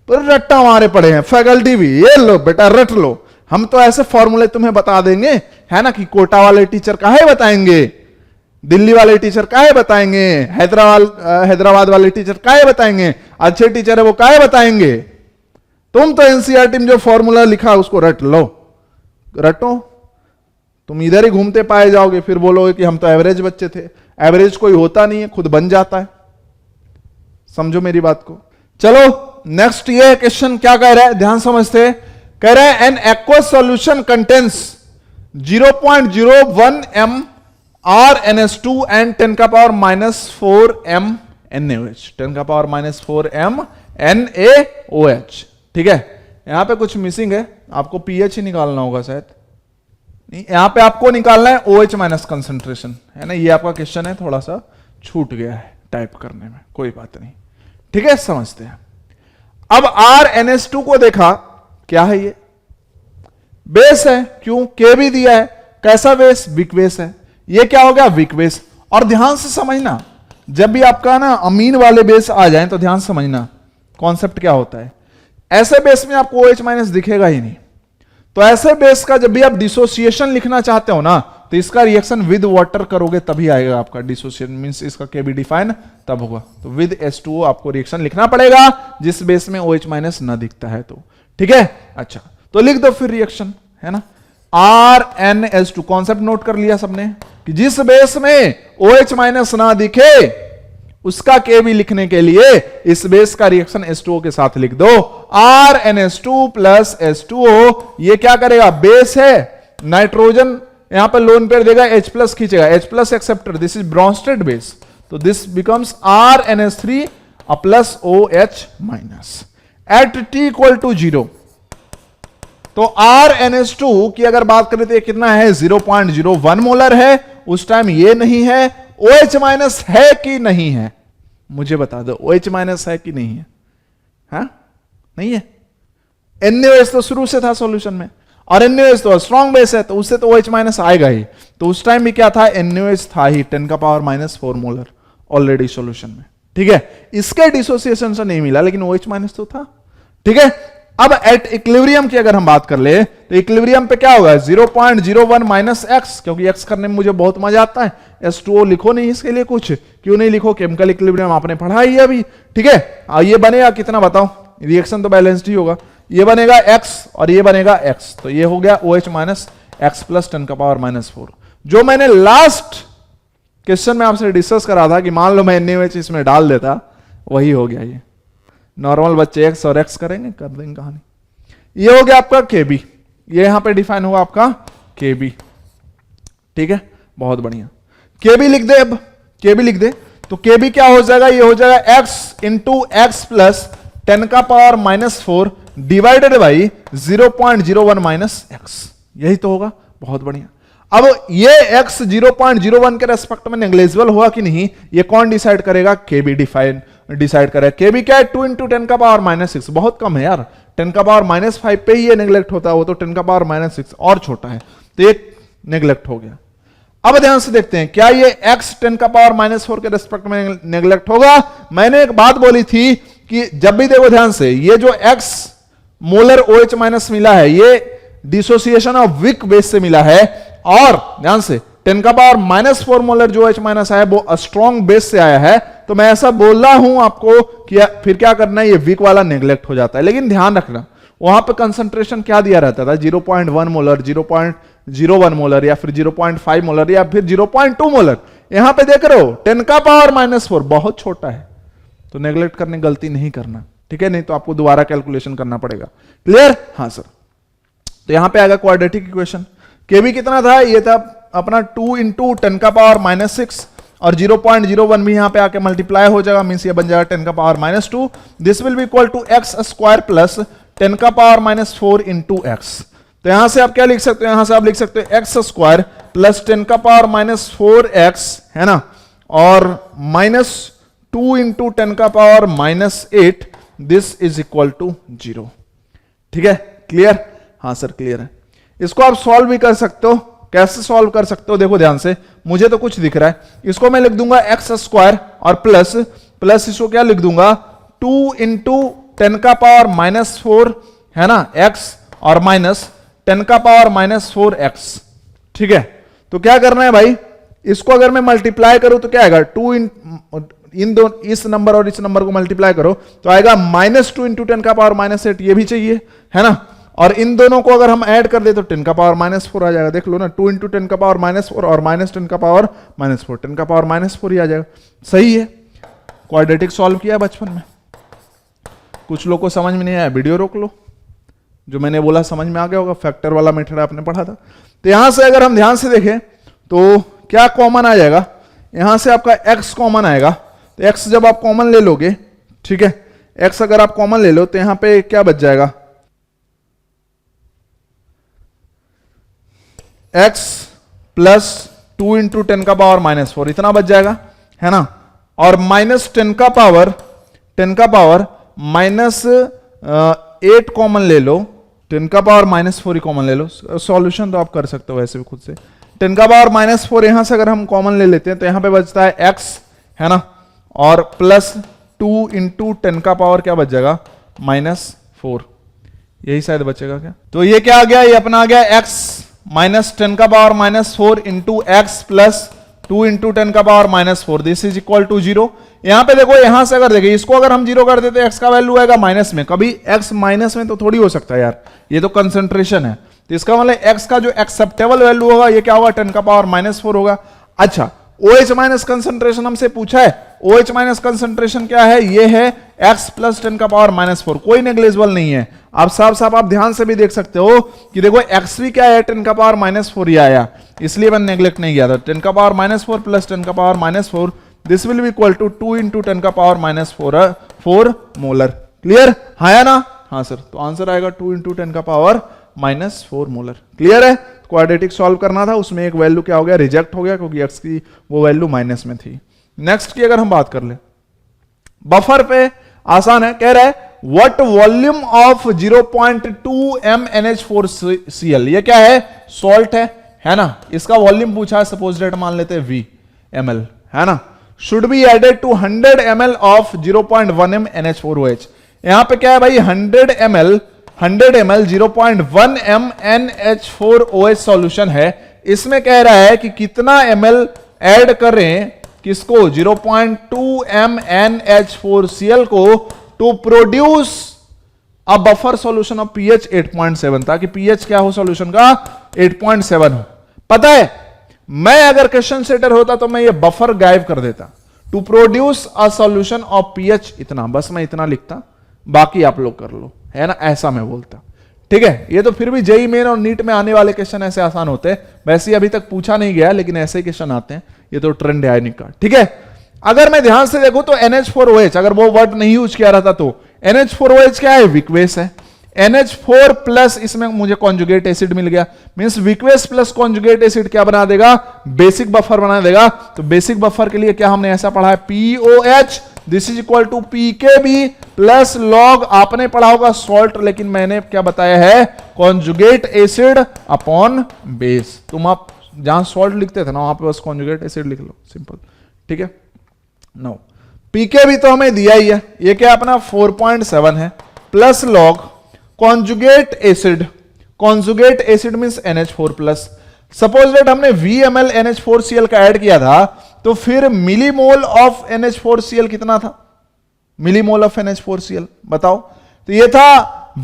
पर रट्टा मारे पड़े हैं, फैकल्टी भी, ये लो बेटा रट लो। हम तो ऐसे फॉर्मूले तुम्हें बता देंगे, है ना, कि कोटा वाले टीचर काहे बताएंगे, दिल्ली वाले टीचर काहे बताएंगे, हैदराबाद वाले टीचर काहे बताएंगे, अच्छे टीचर है वो काहे बताएंगे। तुम तो एनसीईआरटी में जो फॉर्मूला लिखा उसको रट लो, रटो, तुम इधर ही घूमते पाए जाओगे, फिर बोलोगे कि हम तो एवरेज बच्चे थे। एवरेज कोई होता नहीं है, खुद बन जाता है, समझो मेरी बात को। चलो नेक्स्ट ये क्वेश्चन क्या कह रहा है, ध्यान समझते, कह रहे हैं an aqueous solution contains 0.01 m RNS2 and 10 का पावर -4 m NaOH, 10 का पावर -4 m NaOH। ठीक है, यहां पे कुछ मिसिंग है, आपको pH ही निकालना होगा शायद, नहीं यहां पे आपको निकालना है OH माइनस कंसेंट्रेशन, है ना, ये आपका क्वेश्चन है, थोड़ा सा छूट गया है टाइप करने में, कोई बात नहीं। ठीक है, समझते हैं। अब RNS2 को देखा, क्या है ये, बेस है, क्यों, K भी दिया है, कैसा बेस, विक बेस है, ये क्या हो गया, विक बेस। और ध्यान से समझना, जब भी आपका ना अमीन वाले बेस आ जाए तो ध्यान समझना कॉन्सेप्ट क्या होता है। ऐसे बेस में आपको OH माइनस दिखेगा ही नहीं, तो ऐसे बेस का जब भी आप डिसोसिएशन लिखना चाहते हो ना, तो इसका रिएक्शन विद वाटर करोगे तभी आएगा आपका डिसोसिएशन, मींस इसका Kb डिफाइन तब होगा। तो विद H2O आपको रिएक्शन लिखना पड़ेगा जिस बेस में OH माइनस ना दिखता है तो। ठीक है, अच्छा तो लिख दो फिर रिएक्शन, है ना, RNS2, कॉन्सेप्ट नोट कर लिया सबने कि जिस बेस में OH माइनस ना दिखे उसका Kb लिखने के लिए इस बेस का रिएक्शन H2O के साथ लिख दो, RNS2 प्लस H2O। ये क्या करेगा, बेस है, नाइट्रोजन यहां पर लोन पेयर देगा, H प्लस खींचेगा, H plus acceptor, this is Bronsted base, तो this becomes RNS3 plus OH minus at T equal to 0। तो RNS2 की अगर बात करें तो ये कितना है, 0.01 मोलर है, उस टाइम ये नहीं है। OH माइनस है कि नहीं है, मुझे बता दो, OH माइनस है कि नहीं है, हा? नहीं है। NaOH तो शुरू से था सॉल्यूशन में, और NaOH तो स्ट्रॉन्ग बेस है, तो उससे तो OH माइनस आएगा ही। तो उस टाइम भी क्या था, NaOH था ही, 10 का पावर -4 मोलर ऑलरेडी सॉल्यूशन में। ठीक है, इसके डिसोसिएशन से नहीं मिला, लेकिन OH माइनस तो था। ठीक है, अब एट इक्विलिब्रियम की अगर हम बात कर ले तो इक्विलिब्रियम पे क्या होगा, 0.01 माइनस x, क्योंकि x करने में मुझे बहुत मजा आता है। H2O लिखो नहीं, इसके लिए कुछ क्यों नहीं लिखो, केमिकल इक्विलिब्रियम आपने पढ़ा ही है अभी। ठीक है, ये बनेगा कितना बताओ, रिएक्शन तो बैलेंस्ड ही होगा, ये बनेगा x और ये बनेगा x, तो ये हो गया OH माइनस x प्लस 10 का पावर -4। जो मैंने लास्ट क्वेश्चन में आपसे डिस्कस करा था कि मान लो मैं NaOH इसमें डाल देता, वही हो गया। ये नॉर्मल बच्चे x और x करेंगे, कर देंगे कहानी। ये हो गया आपका Kb, ये यहां पे डिफाइन हुआ आपका के बी। ठीक है, बहुत बढ़िया। के बी लिख दे, अब के बी लिख दे तो के बी क्या हो जाएगा, ये हो जाएगा x इंटू एक्स प्लस 10 का power -4 divided by 0.01 minus x, यही तो होगा। बहुत बढ़िया। अब ये x 0.01 के रेस्पेक्ट में नेग्लेजिबल हुआ कि नहीं, ये कौन डिसाइड करेगा, के बी डिसाइड करेगा। के बी क्या है, 2 इंटू 10 का पावर -6, बहुत कम है यार, 10 का पावर -5 पे ही ये नेग्लेक्ट होता है, वो तो 10 का पावर -6 और छोटा है, तो ये नेग्लेक्ट हो गया। अब ध्यान से देखते हैं, क्या ये x 10 का पावर -4 के रेस्पेक्ट में नेग्लेक्ट होगा। मैंने एक बात बोली थी कि जब भी देखो ध्यान से, ये जो x मोलर OH माइनस मिला है, ये डिसोसिएशन ऑफ वीक बेस से मिला है, और ध्यान से 10 का पावर -4 मोलर जो OH माइनस आया वो स्ट्रॉन्ग बेस से आया है। तो मैं ऐसा बोल रहा हूं आपको कि फिर क्या करना है, ये वीक वाला नेग्लेक्ट हो जाता है। लेकिन ध्यान रखना, वहां पे कंसंट्रेशन क्या दिया रहता था, 0.1 मोलर, 0.01 मोलर, या फिर 0.5 मोलर, या फिर 0.2 मोलर। यहां पे देख रहे हो 10 का पावर -4 बहुत छोटा है, तो नेग्लेक्ट करने गलती नहीं करना, ठीक है, नहीं तो आपको दोबारा कैलकुलेशन करना पड़ेगा। क्लियर? हाँ सर। तो यहां पे आएगा क्वाड्रेटिक इक्वेशन। केबी कितना था, ये था अपना 2 इंटू 10 का पावर -6, और 0.01 भी यहां पे आके मल्टीप्लाई हो जाएगा, मींस ये बन जाएगा 10 का power -2। This will be equal to x square plus 10 का पावर -4 इंटू एक्स। तो यहां से आप क्या लिख सकते हो, यहां से आप लिख सकते हो एक्स स्क्वायर प्लस 10 का पावर -4x, है ना, और -2 इंटू 10 का power -8, this is equal to 0। ठीक है, क्लियर? हाँ सर क्लियर है। इसको आप सॉल्व भी कर सकते हो। कैसे सॉल्व कर सकते हो, देखो ध्यान से, मुझे तो कुछ दिख रहा है, इसको मैं लिख दूंगा एक्स स्क्वायर और प्लस इसको क्या लिख दूंगा, 2 इंटू 10 का पावर -4, है ना, एक्स, और माइनस 10 का पावर -4x। ठीक है, तो क्या करना है भाई, इसको अगर मैं मल्टीप्लाई करूं तो क्या आएगा, 2 इन दो, इस नंबर और इस नंबर को मल्टीप्लाई करो तो आएगा -2 इंटू 10 का पावर -8, ये भी चाहिए, है ना, और इन दोनों को अगर हम ऐड कर दे तो 10 का पावर -4 आ जाएगा। देख लो ना, 2 इंटू 10 का पावर -4 और -10 का पावर -4, 10 का पावर -4 ही आ जाएगा। सही है, क्वाड्रेटिक सॉल्व किया बचपन में। कुछ लोग को समझ में नहीं आया, वीडियो रोक लो, जो मैंने बोला समझ में आ गया होगा, फैक्टर वाला मेथड आपने पढ़ा था। तो यहां से अगर हम ध्यान से देखें तो क्या कॉमन आ जाएगा, यहां से आपका x कॉमन आएगा। तो x जब आप कॉमन ले लोगे, ठीक है, x अगर आप कॉमन ले लो तो यहां पे क्या बच जाएगा, x प्लस 2 इंटू 10 का पावर -4, इतना बच जाएगा, है ना, और -10 का पावर -8 कॉमन ले लो, 10 का पावर -4 ही कॉमन ले लो। सॉल्यूशन तो आप कर सकते हो वैसे भी खुद से। 10 का पावर -4 यहां से अगर हम कॉमन ले लेते हैं तो यहां पे बचता है x, है ना, और प्लस 2 इंटू 10 का पावर क्या बच जाएगा, -4, यही शायद बचेगा क्या। तो ये क्या आ गया, ये अपना आ गया x माइनस 10 का power -4 into x plus 2 into 10 का power -4, this is equal to 0। यहां पे देखो, यहां से अगर देखिए इसको अगर हम 0 कर देते एक्स का वैल्यू आएगा माइनस में, कभी एक्स माइनस में तो थोड़ी हो सकता है यार, ये तो कंसंट्रेशन है। तो इसका मतलब एक्स का जो एक्सेप्टेबल वैल्यू होगा ये क्या होगा, 10 का पावर -4 होगा। अच्छा, OH माइनस कंसंट्रेशन हमसे पूछा है, OH माइनस कंसंट्रेशन क्या है, ये है x प्लस 10 का पावर -4, कोई नेग्लेजिबल नहीं है। आप साफ आप ध्यान से भी देख सकते हो कि देखो x भी क्या है, 10 का पावर -4 ही आया, इसलिए मैंने नेग्लेक्ट नहीं किया था। 10 का पावर -4 प्लस 10 का power -4, this will be equal to 2 into 10 का पावर -4 मोलर। क्लियर? हाँ या ना? हाँ सर, तो आंसर आएगा 2 इंटू 10 का पावर -4 मोलर। क्लियर है? क्वाड्रेटिक सॉल्व करना था, उसमें एक वैल्यू क्या हो गया, रिजेक्ट हो गया, क्योंकि x की वो वैल्यू माइनस में थी। नेक्स्ट की अगर हम बात कर ले, बफर पे आसान है, कह रहा है व्हाट वॉल्यूम ऑफ 0.2 MnH4Cl, ये क्या है, सॉल्ट है ना, इसका वॉल्यूम पूछा है, सपोज डेट मान लेते हैं V ml, है ना, should be added to 100 ml of 0.1 m NH4OH। यहां पे क्या है भाई, 100 ml 0.1 m NH4OH सॉल्यूशन है। इसमें कह रहा है कि कितना ml ऐड करें, किसको, 0.2 m NH4Cl को, to produce a buffer solution of pH 8.7, ताकि pH क्या हो सॉल्यूशन का, 8.7 हो। पता है, मैं अगर क्वेश्चन सेटर होता तो मैं ये बफर गायब कर देता, to produce a solution of pH इतना, बस मैं इतना लिखता, बाकी आप लोग कर लो, है ना, ऐसा मैं बोलता। ठीक है, ये तो फिर भी जेई मेन और नीट में आने वाले क्वेश्चन ऐसे आसान होते हैं, वैसे अभी तक पूछा नहीं गया लेकिन ऐसे ही क्वेश्चन आते हैं, ये तो ट्रेंड है आयनिक का। ठीक है, अगर मैं ध्यान से देखूं तो NH4OH, अगर वो वर्ड नहीं यूज किया रहता तो NH4OH क्या है, विक्वेस है। NH4 प्लस इसमें मुझे कॉन्जुगेट एसिड मिल गया, मींस विक्वेस प्लस कॉन्जुगेट एसिड क्या बना देगा, बेसिक बफर बना देगा। तो बेसिक बफर के लिए क्या हमने ऐसा पढ़ा है, POH this is equal to PKB plus log, आपने पढ़ा होगा सॉल्ट, लेकिन मैंने क्या बताया है, कॉन्जुगेट एसिड अपॉन बेस। तुम आप जहां सॉल्ट लिखते थे ना वहां पे बस कॉन्जुगेट एसिड लिख लो, सिंपल। ठीक है, नो PKB तो हमें दिया ही है, ये क्या अपना 4.7 है, plus log conjugate acid, conjugate acid means NH4 plus. Suppose that हमने VML NH4Cl का ऐड किया था, तो फिर मिलीमोल ऑफ NH4Cl कितना था, मिलीमोल ऑफ NH4Cl बताओ। तो ये था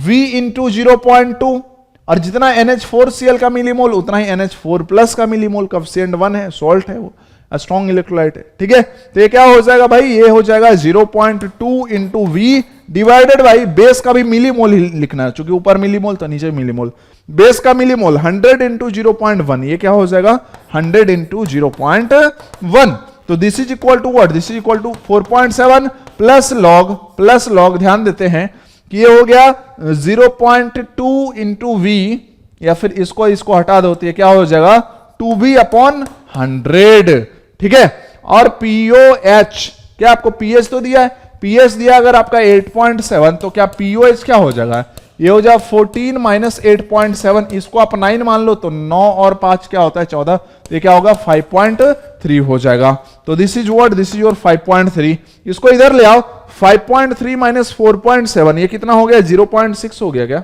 V इंटू 0.2, और जितना NH4Cl का मिलीमोल उतना ही NH4 प्लस का मिलीमोल, कॉएफिशिएंट 1 है, सॉल्ट है, वो स्ट्रॉन्ग इलेक्ट्रोलाइट है। ठीक है, तो ये क्या हो जाएगा भाई, ये हो जाएगा 0.2 into V divided by base का भी मिलीमोल ही लिखना है, क्योंकि ऊपर मिलीमोल तो नीचे मिलीमोल, बेस का मिलीमोल 100 इंटू 0.1, ये क्या हो जाएगा 100 इंटू 0.1। तो this is equal to what, this is equal to 4.7 plus log, ध्यान देते हैं कि ये हो गया 0.2 इंटू V, या फिर इसको हटा दो तो ये क्या हो जाएगा 2V अपॉन 100। ठीक है, और POH क्या आपको pH तो दिया है, pH दिया अगर आपका 8.7, तो क्या POH क्या हो जाएगा, ये हो जाएगा 14 माइनस 8.7, इसको आप 9 मान लो तो 9 और 5 क्या होता है 14, ये क्या होगा 5.3 हो जाएगा। तो this is what, this is your 5.3। इसको इधर ले आओ, 5.3 माइनस 4.7 ये कितना हो गया, 0.6 हो गया क्या,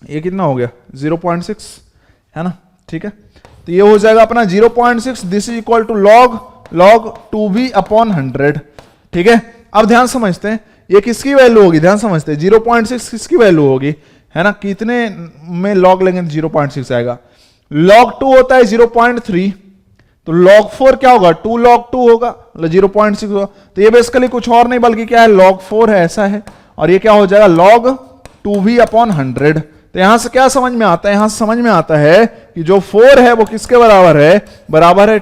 ये कितना हो गया 0.6 है ना। ठीक है, तो ये हो जाएगा अपना 0.6, this is equal to log 2V upon 100। ठीक है, अब ध्यान समझते हैं ये किसकी वैल्यू होगी, ध्यान समझते हैं 0.6 किसकी वैल्यू होगी, है ना, कितने में लॉग लेंगे 0.6 आएगा, log 2 होता है 0.3, तो log 4 क्या होगा 2 log 2 होगा, मतलब 0.6 होगा। तो ये बेसिकली कुछ और नहीं बल्कि क्या है log 4 है, ऐसा है, और ये क्या हो जाएगा log 2V अपॉन 100। तो यहां से क्या समझ में आता है, यहां से समझ में आता है कि जो 4 है वो किसके बराबर है,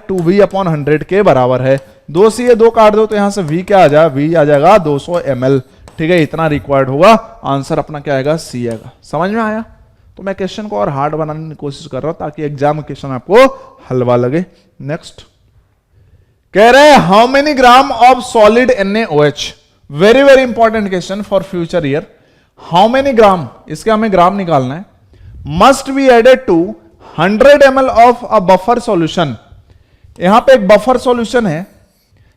2V अपॉन 100 के बराबर है। 2 से ये 2 काट दो तो यहां से V क्या आ जाएगा, V आ जाएगा 200 ml। ठीक है, इतना रिक्वायर्ड होगा, आंसर अपना क्या आएगा, C आएगा। समझ में आया। तो मैं क्वेश्चन को और हार्ड बनाने की कोशिश कर रहा हूं ताकि एग्जाम क्वेश्चन आपको हलवा लगे। नेक्स्ट कह रहे हैं how many gram of solid NaOH, very very important question for future year. How many gram, इसके हमें ग्राम निकालना है, must be added to 100 ml of a buffer solution. यहां पे एक बफर सॉल्यूशन है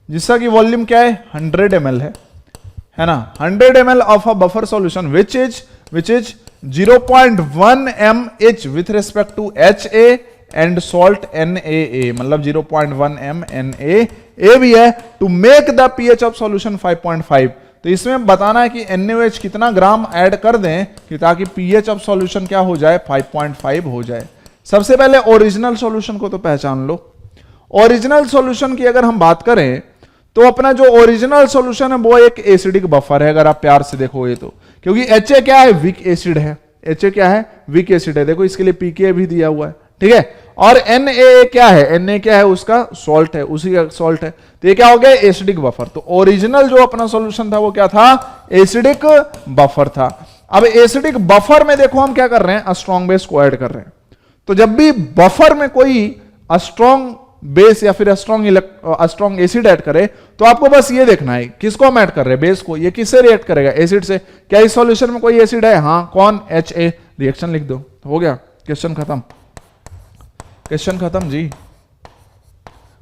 जिसका की वॉल्यूम क्या है 100 ml है ना, 100 ml of a buffer solution which is 0.1 mH with respect to HA and salt NaA, मतलब 0.1 m NaA भी है। To make the pH of solution 5.5, तो इसमें बताना है कि NaOH कितना ग्राम ऐड कर दें कि ताकि pH ऑफ सॉल्यूशन क्या हो जाए 5.5 हो जाए। सबसे पहले ओरिजिनल सॉल्यूशन को तो पहचान लो। ओरिजिनल सॉल्यूशन की अगर हम बात करें तो अपना जो ओरिजिनल सॉल्यूशन है वो एक एसिडिक बफर है, अगर आप प्यार से देखोगे तो, क्योंकि HA क्या है वीक एसिड है, HA क्या है वीक एसिड है, देखो इसके लिए pKa भी दिया हुआ है। ठीक है, और NaA क्या है, Na क्या है उसका सॉल्ट है, उसी का सॉल्ट है, तो ये क्या हो गया एसिडिक बफर। तो ओरिजिनल जो अपना सॉल्यूशन था वो क्या था, एसिडिक बफर था। अब एसिडिक बफर में देखो हम क्या कर रहे हैं, स्ट्रॉन्ग बेस को ऐड कर रहे हैं। तो जब भी बफर में कोई स्ट्रॉन्ग बेस या फिर स्ट्रॉन्ग एसिड ऐड करे तो आपको बस ये देखना है किसको हम ऐड कर रहे हैं, बेस को, ये किससे रिएक्ट करेगा, एसिड से। क्या इस सॉल्यूशन में कोई एसिड है, हाँ कौन, HA, रिएक्शन लिख दो, हो गया क्वेश्चन खत्म, क्वेश्चन खत्म जी।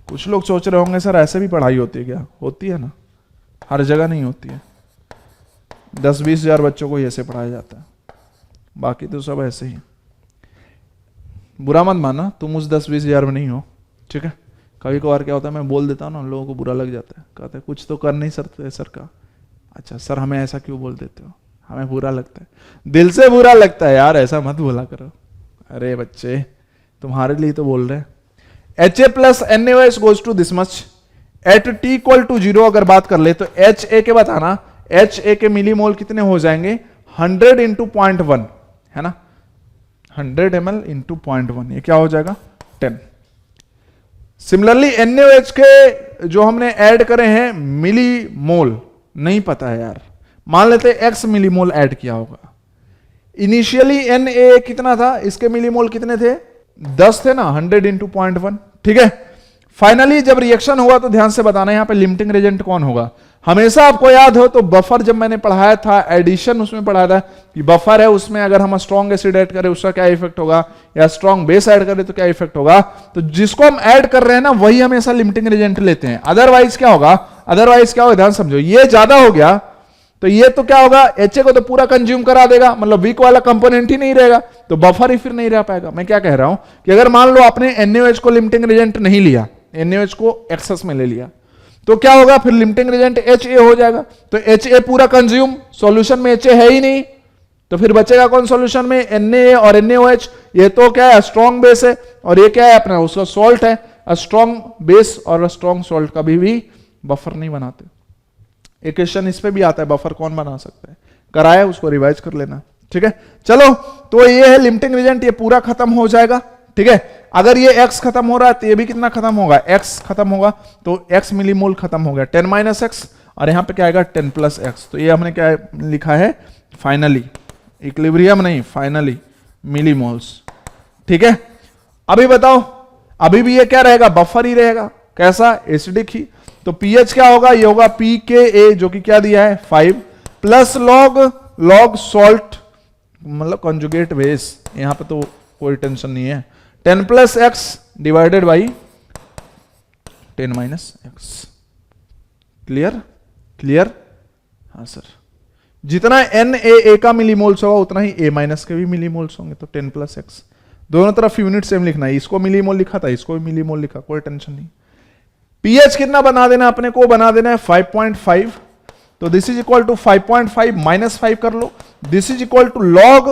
कुछ लोग सोच रहे होंगे सर ऐसे भी पढ़ाई होती है क्या, होती है ना, हर जगह नहीं होती है, 10-20 हजार बच्चों को ऐसे पढ़ाया जाता है, बाकी तो सब ऐसे ही। बुरा मत माना, तुम उस 10-20 हजार में नहीं हो, ठीक है। कभी कभार क्या होता है मैं बोल देता हूँ ना, लोगों को बुरा लग जाता है, कहते हैं कुछ तो कर नहीं सकते सर का। अच्छा सर हमें ऐसा क्यों बोल देते हो, हमें बुरा लगता है, दिल से बुरा लगता है यार, ऐसा मत बोला करो। अरे बच्चे तुम्हारे लिए तो बोल रहे हैं। HA plus NaOH goes to this much at T equal to 0 अगर बात कर ले तो HA के बताना, HA के मिलीमोल कितने हो जाएंगे 100 इंटू 0.1 है ना, 100 ml इंटू 0.1, ये क्या हो जाएगा 10। सिमिलरली NaOH के जो हमने ऐड करे हैं मिली मोल नहीं पता है यार, मान लेते x मिली मोल ऐड किया होगा। इनिशियली Na कितना था, इसके मिली मोल कितने थे 10 थे ना, 100 इंटू 0.1, ठीक है। फाइनली जब रिएक्शन हुआ तो ध्यान से बताना यहां पे लिमिटिंग रेजेंट कौन होगा। हमेशा आपको याद हो तो बफर जब मैंने पढ़ाया था एडिशन, उसमें पढ़ाया था कि बफर है उसमें अगर हम स्ट्रॉन्ग एसिड ऐड करें उसका क्या इफेक्ट होगा, या स्ट्रॉन्ग बेस ऐड करें तो क्या इफेक्ट होगा। तो जिसको हम ऐड कर रहे हैं ना वही हमेशा लिमिटिंग रेजेंट लेते हैं, अदरवाइज क्या होगा, अदरवाइज क्या होगा, ध्यान समझो, ये ज्यादा हो गया तो ये तो क्या होगा, HA को तो पूरा कंज्यूम करा देगा, मतलब वीक वाला कंपोनेंट ही नहीं रहेगा, तो बफर ही फिर नहीं रह पाएगा। मैं क्या कह रहा हूं कि अगर मान लो आपने NaOH को लिमिटिंग रेजेंट नहीं लिया, NaOH को एक्सेस में ले लिया, तो क्या होगा, फिर लिमिटिंग रेजेंट HA हो जाएगा। तो HA पूरा कंज्यूम, सॉल्यूशन में HA है ही नहीं, तो फिर बचेगा कौन सॉल्यूशन में, Na और NaOH। ये तो क्या है, स्ट्रॉन्ग बेस है, और ये क्या है अपना उसका सॉल्ट है। स्ट्रॉन्ग बेस और स्ट्रॉन्ग सॉल्ट कभी भी बफर नहीं बनाते। एक क्वेश्चन इस पे भी आता है, बफर कौन बना सकता है, कराया, उसको रिवाइज कर लेना, ठीक है। चलो, तो ये है लिमिटिंग रेजेंट, ये पूरा खत्म हो जाएगा, ठीक है। अगर ये x खत्म हो रहा है तो ये भी कितना खत्म होगा, x खत्म होगा, तो x मिलीमोल खत्म हो गया, 10 माइनस एक्स, और यहां पे क्या आएगा 10 प्लस एक्स। तो ये हमने क्या लिखा है, फाइनली, इक्विलिब्रियम नहीं, फाइनली मिलीमोल्स, ठीक है। अभी बताओ, अभी भी ये क्या रहेगा, बफर ही रहेगा, कैसा, एसिडिक ही। तो pH क्या होगा, ये होगा pKa, जो कि क्या दिया है 5, प्लस लॉग सॉल्ट, मतलब कॉन्जुगेट बेस, यहां पे तो कोई टेंशन नहीं है, 10 plus x divided by 10 minus x. Clear, हाँ सर। जितना NaA का मिलीमोल्स होगा उतना ही A माइनस के भी मिलीमोल्स होंगे, तो 10 प्लस एक्स, दोनों तरफ यूनिट सेम लिखना है, इसको मिलीमोल लिखा था, इसको भी मिलीमोल लिखा, कोई टेंशन नहीं। pH कितना बना देना अपने को, बना देना है 5.5, तो this is equal to 5.5 minus 5 कर लो, this is equal to log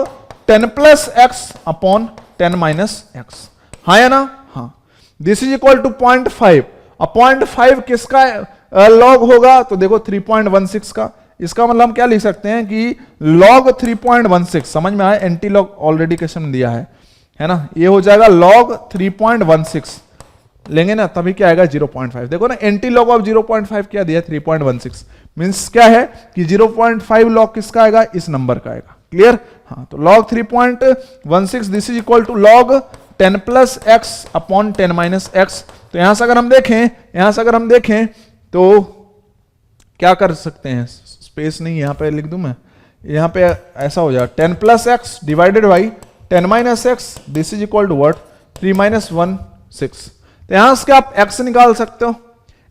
10 plus x upon 10 minus X, हाँ या ना, हाँ। दिस इज इक्वल टू 0.5, 0.5 किसका लॉग होगा, तो देखो 3.16 का, इसका मतलब हम क्या लिख सकते हैं कि लॉग 3.16, समझ में आया, एंटी लॉग ऑलरेडी क्वेश्चन दिया है ना, ये हो जाएगा लॉग 3.16 लेंगे ना, तभी क्या आएगा 0.5। देखो ना, एंटी लॉग ऑफ 0.5 क्या दिया, 3.16, मींस क्या है कि 0.5 लॉग किसका आएगा, इस नंबर का आएगा। क्लियर, हाँ। तो log 3.16, this is equal to log 10 plus x upon 10 minus x. तो यहां से अगर हम देखें तो क्या कर सकते हैं, स्पेस नहीं, यहां पे लिख दूं मैं, यहां पे ऐसा हो जाएगा 10 plus x divided by 10 minus x, this is equal to what, 3 minus 1 6। तो यहां से आप x निकाल सकते हो,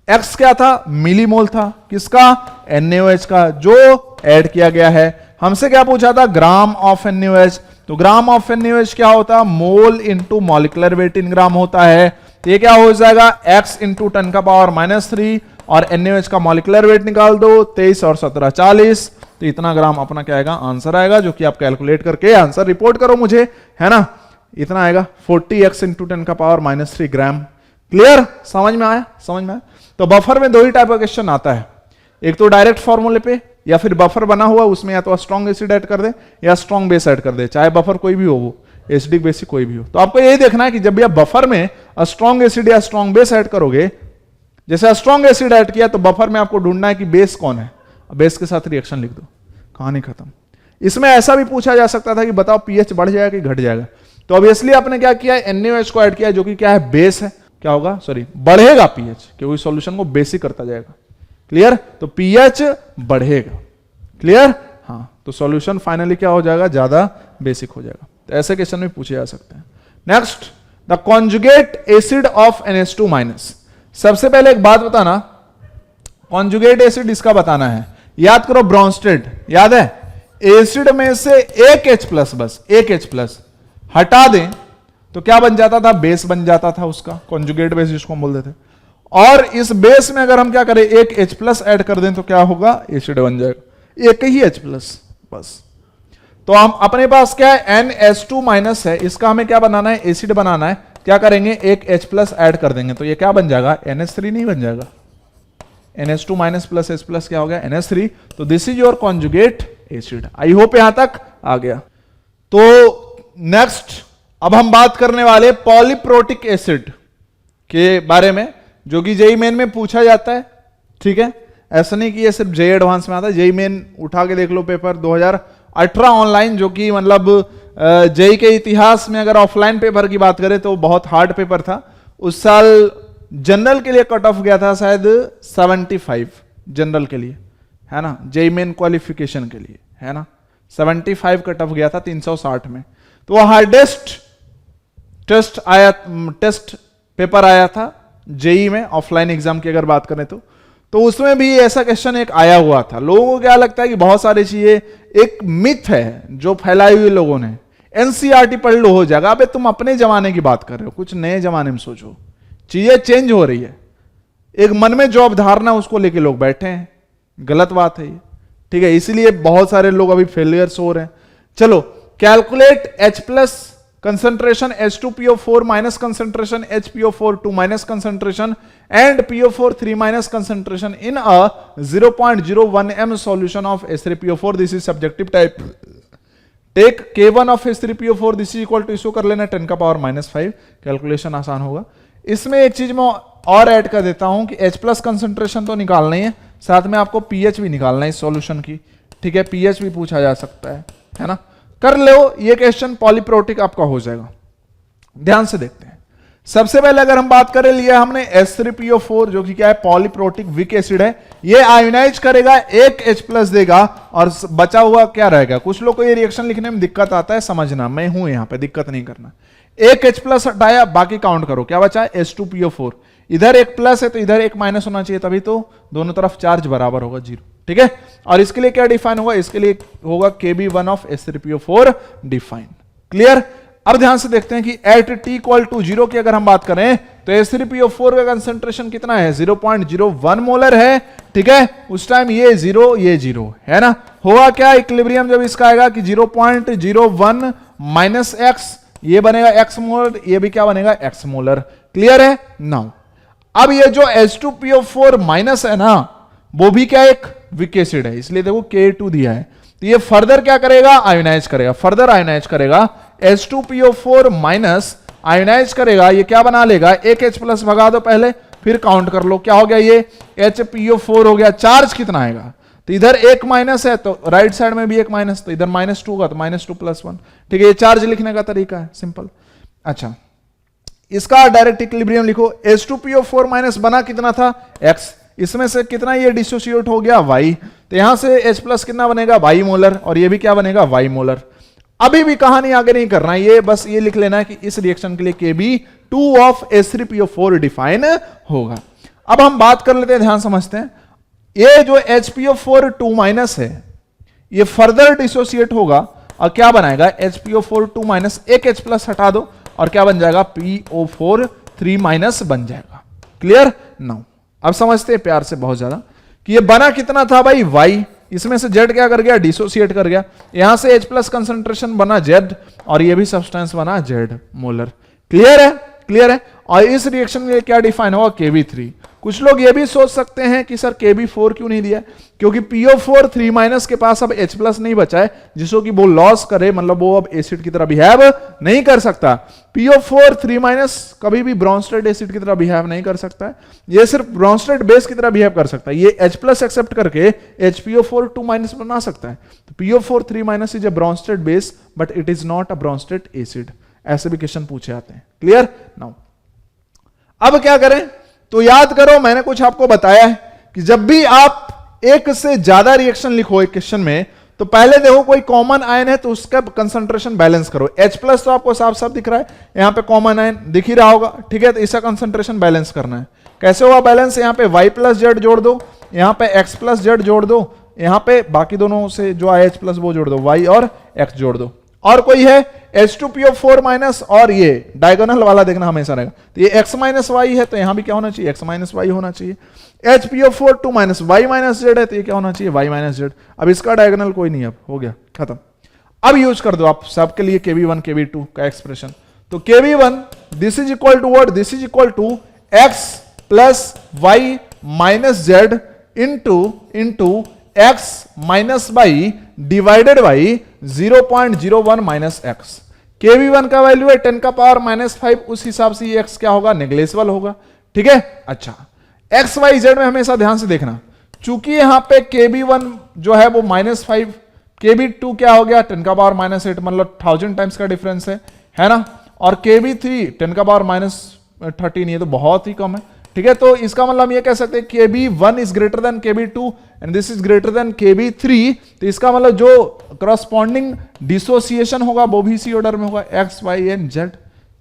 x क्या था, मिलीमोल था, किसका, NaOH का, जो ऐड किया गया है। हमसे क्या पूछा था, ग्राम ऑफ NaOH, तो ग्राम ऑफ NaOH क्या होता है, मोल इंटू मॉलिक्यूलर वेट इन ग्राम होता है। तो ये क्या हो जाएगा, x इंटू 10 का पावर -3, और NaOH का मॉलिक्यूलर वेट निकाल दो, 23 और 17 40, तो इतना ग्राम अपना क्या आएगा, आंसर आएगा, जो कि आप कैलकुलेट करके आंसर रिपोर्ट करो मुझे, है ना। इतना आएगा 40x इंटू 10 का पावर -3 ग्राम। क्लियर, समझ में आया। तो बफर में दो ही टाइप का क्वेश्चन आता है, एक तो डायरेक्ट फॉर्मूले पे, या फिर बफर बना हुआ उसमें या तो स्ट्रॉन्ग एसिड ऐड कर दे या स्ट्रॉन्ग बेस ऐड कर दे, चाहे बफर कोई भी हो, वो एसिडिक बेसिक कोई भी हो। तो आपको यही देखना है कि जब भी आप बफर में स्ट्रॉन्ग एसिड या स्ट्रॉन्ग बेस ऐड करोगे, जैसे स्ट्रॉन्ग एसिड ऐड किया तो बफर में आपको ढूंढना है कि बेस कौन है, बेस के साथ रिएक्शन लिख दो, कहानी खत्म। इसमें ऐसा भी पूछा जा सकता था कि बताओ pH बढ़ जाएगा कि घट जाएगा, तो ऑब्वियसली आपने क्या किया, NaOH को ऐड किया, जो कि क्या है, बेस है, क्या होगा, सॉरी, बढ़ेगा pH, क्योंकि सॉल्यूशन को बेसिक करता जाएगा। क्लियर, तो pH बढ़ेगा। क्लियर, हाँ। तो सॉल्यूशन फाइनली क्या हो जाएगा, ज्यादा बेसिक हो जाएगा। तो ऐसे क्वेश्चन भी पूछे जा सकते हैं। Next, the conjugate acid of NH2 minus. सबसे पहले एक बात बताना, कॉन्जुगेट एसिड इसका बताना है, याद करो ब्रॉन्स्टेड, याद है, एसिड में से एक H प्लस, बस एक H प्लस हटा दें तो क्या बन जाता था, बेस बन जाता था उसका, कॉन्जुगेट बेस जिसको हम बोलते थे। और इस बेस में अगर हम क्या करें, एक H प्लस ऐड कर दें तो क्या होगा, एसिड बन जाएगा, एक ही H प्लस बस। तो हम अपने पास क्या है, NH2 माइनस है, इसका हमें क्या बनाना है, एसिड बनाना है। क्या करेंगे, एक H प्लस ऐड कर देंगे तो ये क्या बन जाएगा, NH3 नहीं बन जाएगा, NH2 minus plus H plus क्या हो गया, NH3। तो this is your conjugate acid. I hope यहां तक आ गया। तो नेक्स्ट अब हम बात करने वाले पॉलीप्रोटिक एसिड के बारे में, जो कि जेई मेन में पूछा जाता है। ठीक है, ऐसा नहीं कि ये सिर्फ जेई एडवांस में आता है, जेई मेन उठा के देख लो पेपर 2018 ऑनलाइन, जो कि मतलब जेई के इतिहास में अगर ऑफलाइन पेपर की बात करें तो बहुत हार्ड पेपर था। उस साल जनरल के लिए कट ऑफ गया था शायद 75 जनरल के लिए, है ना, जेई मेन क्वालिफिकेशन के लिए, है ना, 75 कट ऑफ गया था 360 में। तो वो हार्डेस्ट टेस्ट पेपर आया था जेई में, ऑफलाइन एग्जाम की अगर बात करें तो उसमें भी ऐसा क्वेश्चन एक आया हुआ था। लोगों को क्या लगता है कि बहुत सारी चीजें एक मिथ है जो फैलाई हुई लोगों ने, एनसीईआरटी पढ़ लो हो जाएगा। अबे तुम अपने जमाने की बात कर रहे हो, कुछ नए जमाने में सोचो, चीजें चेंज हो रही है। एक मन में जो अवधारणा उसको लेके लोग बैठे हैं, गलत बात है ये। ठीक है, इसीलिए बहुत सारे लोग अभी फेलियर्स हो रहे हैं। चलो, calculate H plus concentration H2PO4 minus concentration HPO4 2 minus concentration and PO4 3 minus concentration in a 0.01 m solution of H3PO4. This is subjective type. Take K1 of H3PO4, this is equal to, इसको कर लेना 10 का power -5, calculation आसान होगा। इसमें एक चीज मैं और ऐड कर देता हूं कि H प्लस कंसेंट्रेशन तो निकालना ही है, साथ में आपको पीएच भी निकालना है इस सॉल्यूशन की। ठीक है, पीएच भी पूछा जा सकता है ना, कर लो ये क्वेश्चन, पॉलीप्रोटिक आपका हो जाएगा। ध्यान से देखते हैं। सबसे पहले अगर हम बात करें, लिया हमने H3PO4 जो कि क्या है, पॉलीप्रोटिक वीक एसिड है। ये आयोनाइज करेगा, एक H प्लस देगा और बचा हुआ क्या रहेगा। कुछ लोग को ये रिएक्शन लिखने में दिक्कत आता है, समझना, मैं हूं यहां पे, दिक्कत नहीं करना। एक H प्लस हटाया, बाकी काउंट करो, क्या बचा है H2PO4। इधर एक प्लस है तो इधर एक माइनस होना चाहिए, तभी तो दोनों तरफ चार्ज बराबर होगा 0। ठीक है, और इसके लिए क्या डिफाइन होगा, इसके लिए होगा Kb1 of H3PO4 define. Clear. अब ध्यान से देखते हैं कि एट t इक्वल टू 0 की अगर हम बात करें तो H3PO4 का कंसंट्रेशन कितना है, 0.01 मोलर है। ठीक है, उस टाइम ये 0 ये 0 है ना, होगा क्या इक्विलिब्रियम जब इसका आएगा कि 0.01 माइनस एक्स, ये बनेगा x मोलर, ये भी क्या बनेगा x मोलर। क्लियर है नाउ। अब ये जो H2PO4 माइनस है ना, वो भी क्या एक वीक एसिड है, इसलिए देखो K2 दिया है। तो ये फर्दर क्या करेगा, आयोनाइज करेगा, फर्दर आयोनाइज करेगा। H2PO4 माइनस आयोनाइज करेगा, ये क्या बना लेगा, एक H प्लस भगा दो पहले, फिर काउंट कर लो क्या हो गया, ये HPO4 हो गया। चार्ज कितना आएगा, तो इधर एक माइनस है तो राइट साइड में भी एक माइनस, तो इधर -2 होगा तो -2 + 1। ठीक है, ये चार्ज लिखने का तरीका है, सिंपल। अच्छा, इसका डायरेक्ट इक्विलिब्रियम लिखो। H2PO4 माइनस बना कितना था, x, इसमें से कितना ये डिसोसिएट हो गया, y, तो यहां से H प्लस कितना बनेगा, y मोलर, और ये भी क्या बनेगा, y मोलर। अभी भी कहानी आगे नहीं करना है, ये बस ये लिख लेना है कि इस रिएक्शन के लिए Kb2 ऑफ H3PO4 डिफाइन होगा। अब हम बात कर लेते हैं, ध्यान समझते हैं। ये जो HPO4 2 माइनस है, ये फर्दर डिसोसिएट होगा और क्या बनाएगा, HPO4 2 माइनस, एक H प्लस हटा दो और क्या बन जाएगा, PO4 3 माइनस बन जाएगा। Clear now. अब समझते हैं प्यार से बहुत ज्यादा कि ये बना कितना था भाई, y, इसमें से Z क्या कर गया, डिसोसिएट कर गया। यहां से H प्लस कंसंट्रेशन बना Z और ये भी सब्सटेंस बना Z मोलर। क्लियर है, क्लियर है। और इस रिएक्शन में क्या डिफाइन होगा, Kb3। कुछ लोग ये भी सोच सकते हैं कि सर Kb4 क्यों नहीं दिया, क्योंकि PO4 3 माइनस के पास अब H प्लस नहीं बचा है जिसको कि वो लॉस करे, मतलब वो अब एसिड की तरह बिहेव नहीं कर सकता। PO4 3 माइनस कभी भी ब्रॉन्स्टेड एसिड की तरह बिहेव नहीं कर सकता है, ये सिर्फ ब्रॉन्स्टेड बेस की तरह बिहेव कर सकता है। ये H प्लस एक्सेप्ट करके HPO4 2 माइनस बना सकता है। तो PO4 3 minus is a Brønsted base but it is not a Brønsted acid. ऐसे भी क्वेश्चन पूछे जाते हैं। Clear now. अब क्या करें, तो याद करो मैंने कुछ आपको बताया है कि जब भी आप एक से ज्यादा रिएक्शन लिखो एक क्वेश्चन में, तो पहले देखो कोई कॉमन आयन है तो उसका कंसंट्रेशन बैलेंस करो। H प्लस तो आपको साफ साफ दिख रहा है, यहां पे कॉमन आयन दिख ही रहा होगा। ठीक है, तो इसका कंसंट्रेशन बैलेंस करना है। कैसे हुआ बैलेंस, यहां पे Y प्लस जेड जोड़ दो, यहां पे X प्लस जेड जोड़ दो, यहां पे बाकी दोनों से जो आया H प्लस वो जोड़ दो, Y और X जोड़ दो। और कोई है H2PO4 माइनस, और ये डायगोनल वाला देखना हमेशा रहेगा, तो ये X माइनस वाई है तो यहां भी क्या होना चाहिए, X माइनस वाई होना चाहिए। HPO4 2 minus Y minus Z है तो ये क्या होना चाहिए, Y माइनस जेड। अब इसका डायगोनल कोई नहीं, अब हो गया खत्म। अब यूज कर दो आप सबके लिए Kb1 Kb2 का एक्सप्रेशन। तो Kb1 this is equal to what, this is equal to X plus Y minus z into X minus Y divided by 0.01 minus x. KB1 का वैल्यू है 10 का पावर -5, उस हिसाब से ये x क्या होगा, नेग्लेजिबल होगा। ठीक है, अच्छा एक्स वाई जेड में हमेशा ध्यान से देखना, चूंकि यहां पे KB1 जो है वो -5, KB2 क्या हो गया 10 का पावर -8, मतलब 1000 टाइम्स का डिफरेंस है ना, और KB3 10 का पावर -13, ये तो बहुत ही कम है। ठीक है, तो इसका मतलब हम ये कह सकते हैं KB1 is greater than KB2 and this is greater than KB3, तो इसका मतलब जो करस्पॉन्डिंग डिसोसिएशन होगा वो भी इसी ऑर्डर में होगा, एक्स वाई एंड जेड।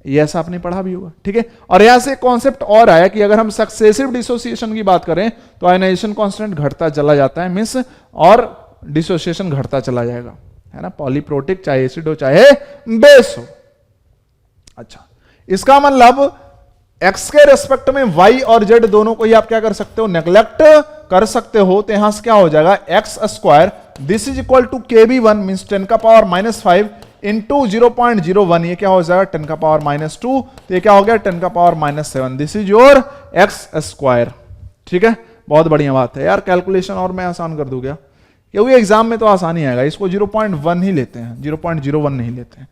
ये ऐसा आपने पढ़ा भी होगा। ठीक है, और यहां से कॉन्सेप्ट और आया कि अगर हम सक्सेसिव डिसोसिएशन की बात करें तो आयनाइजेशन कांस्टेंट घटता चला जाता है, मींस और डिसोसिएशन घटता चला जाएगा, है ना, पॉलीप्रोटिक चाहे एसिड हो चाहे बेस हो। अच्छा, इसका मतलब एक्स के रेस्पेक्ट में वाई और जेड दोनों को ही आप क्या कर सकते हो, नेग्लेक्ट कर सकते हो। तो यहां से क्या हो जाएगा, x square this is equal to KB1 means 10 का पावर -5 इंटू 0.01, ये क्या हो जाएगा 10 का पावर -2, तो ये क्या हो गया 10 का power -7, this is your x square. ठीक है, बहुत बढ़िया बात है यार, कैलकुलेशन और मैं आसान कर दूं क्या, क्योंकि एग्जाम में तो आसानी आएगा, इसको 0.1 ही लेते हैं, 0.01 नहीं लेते हैं।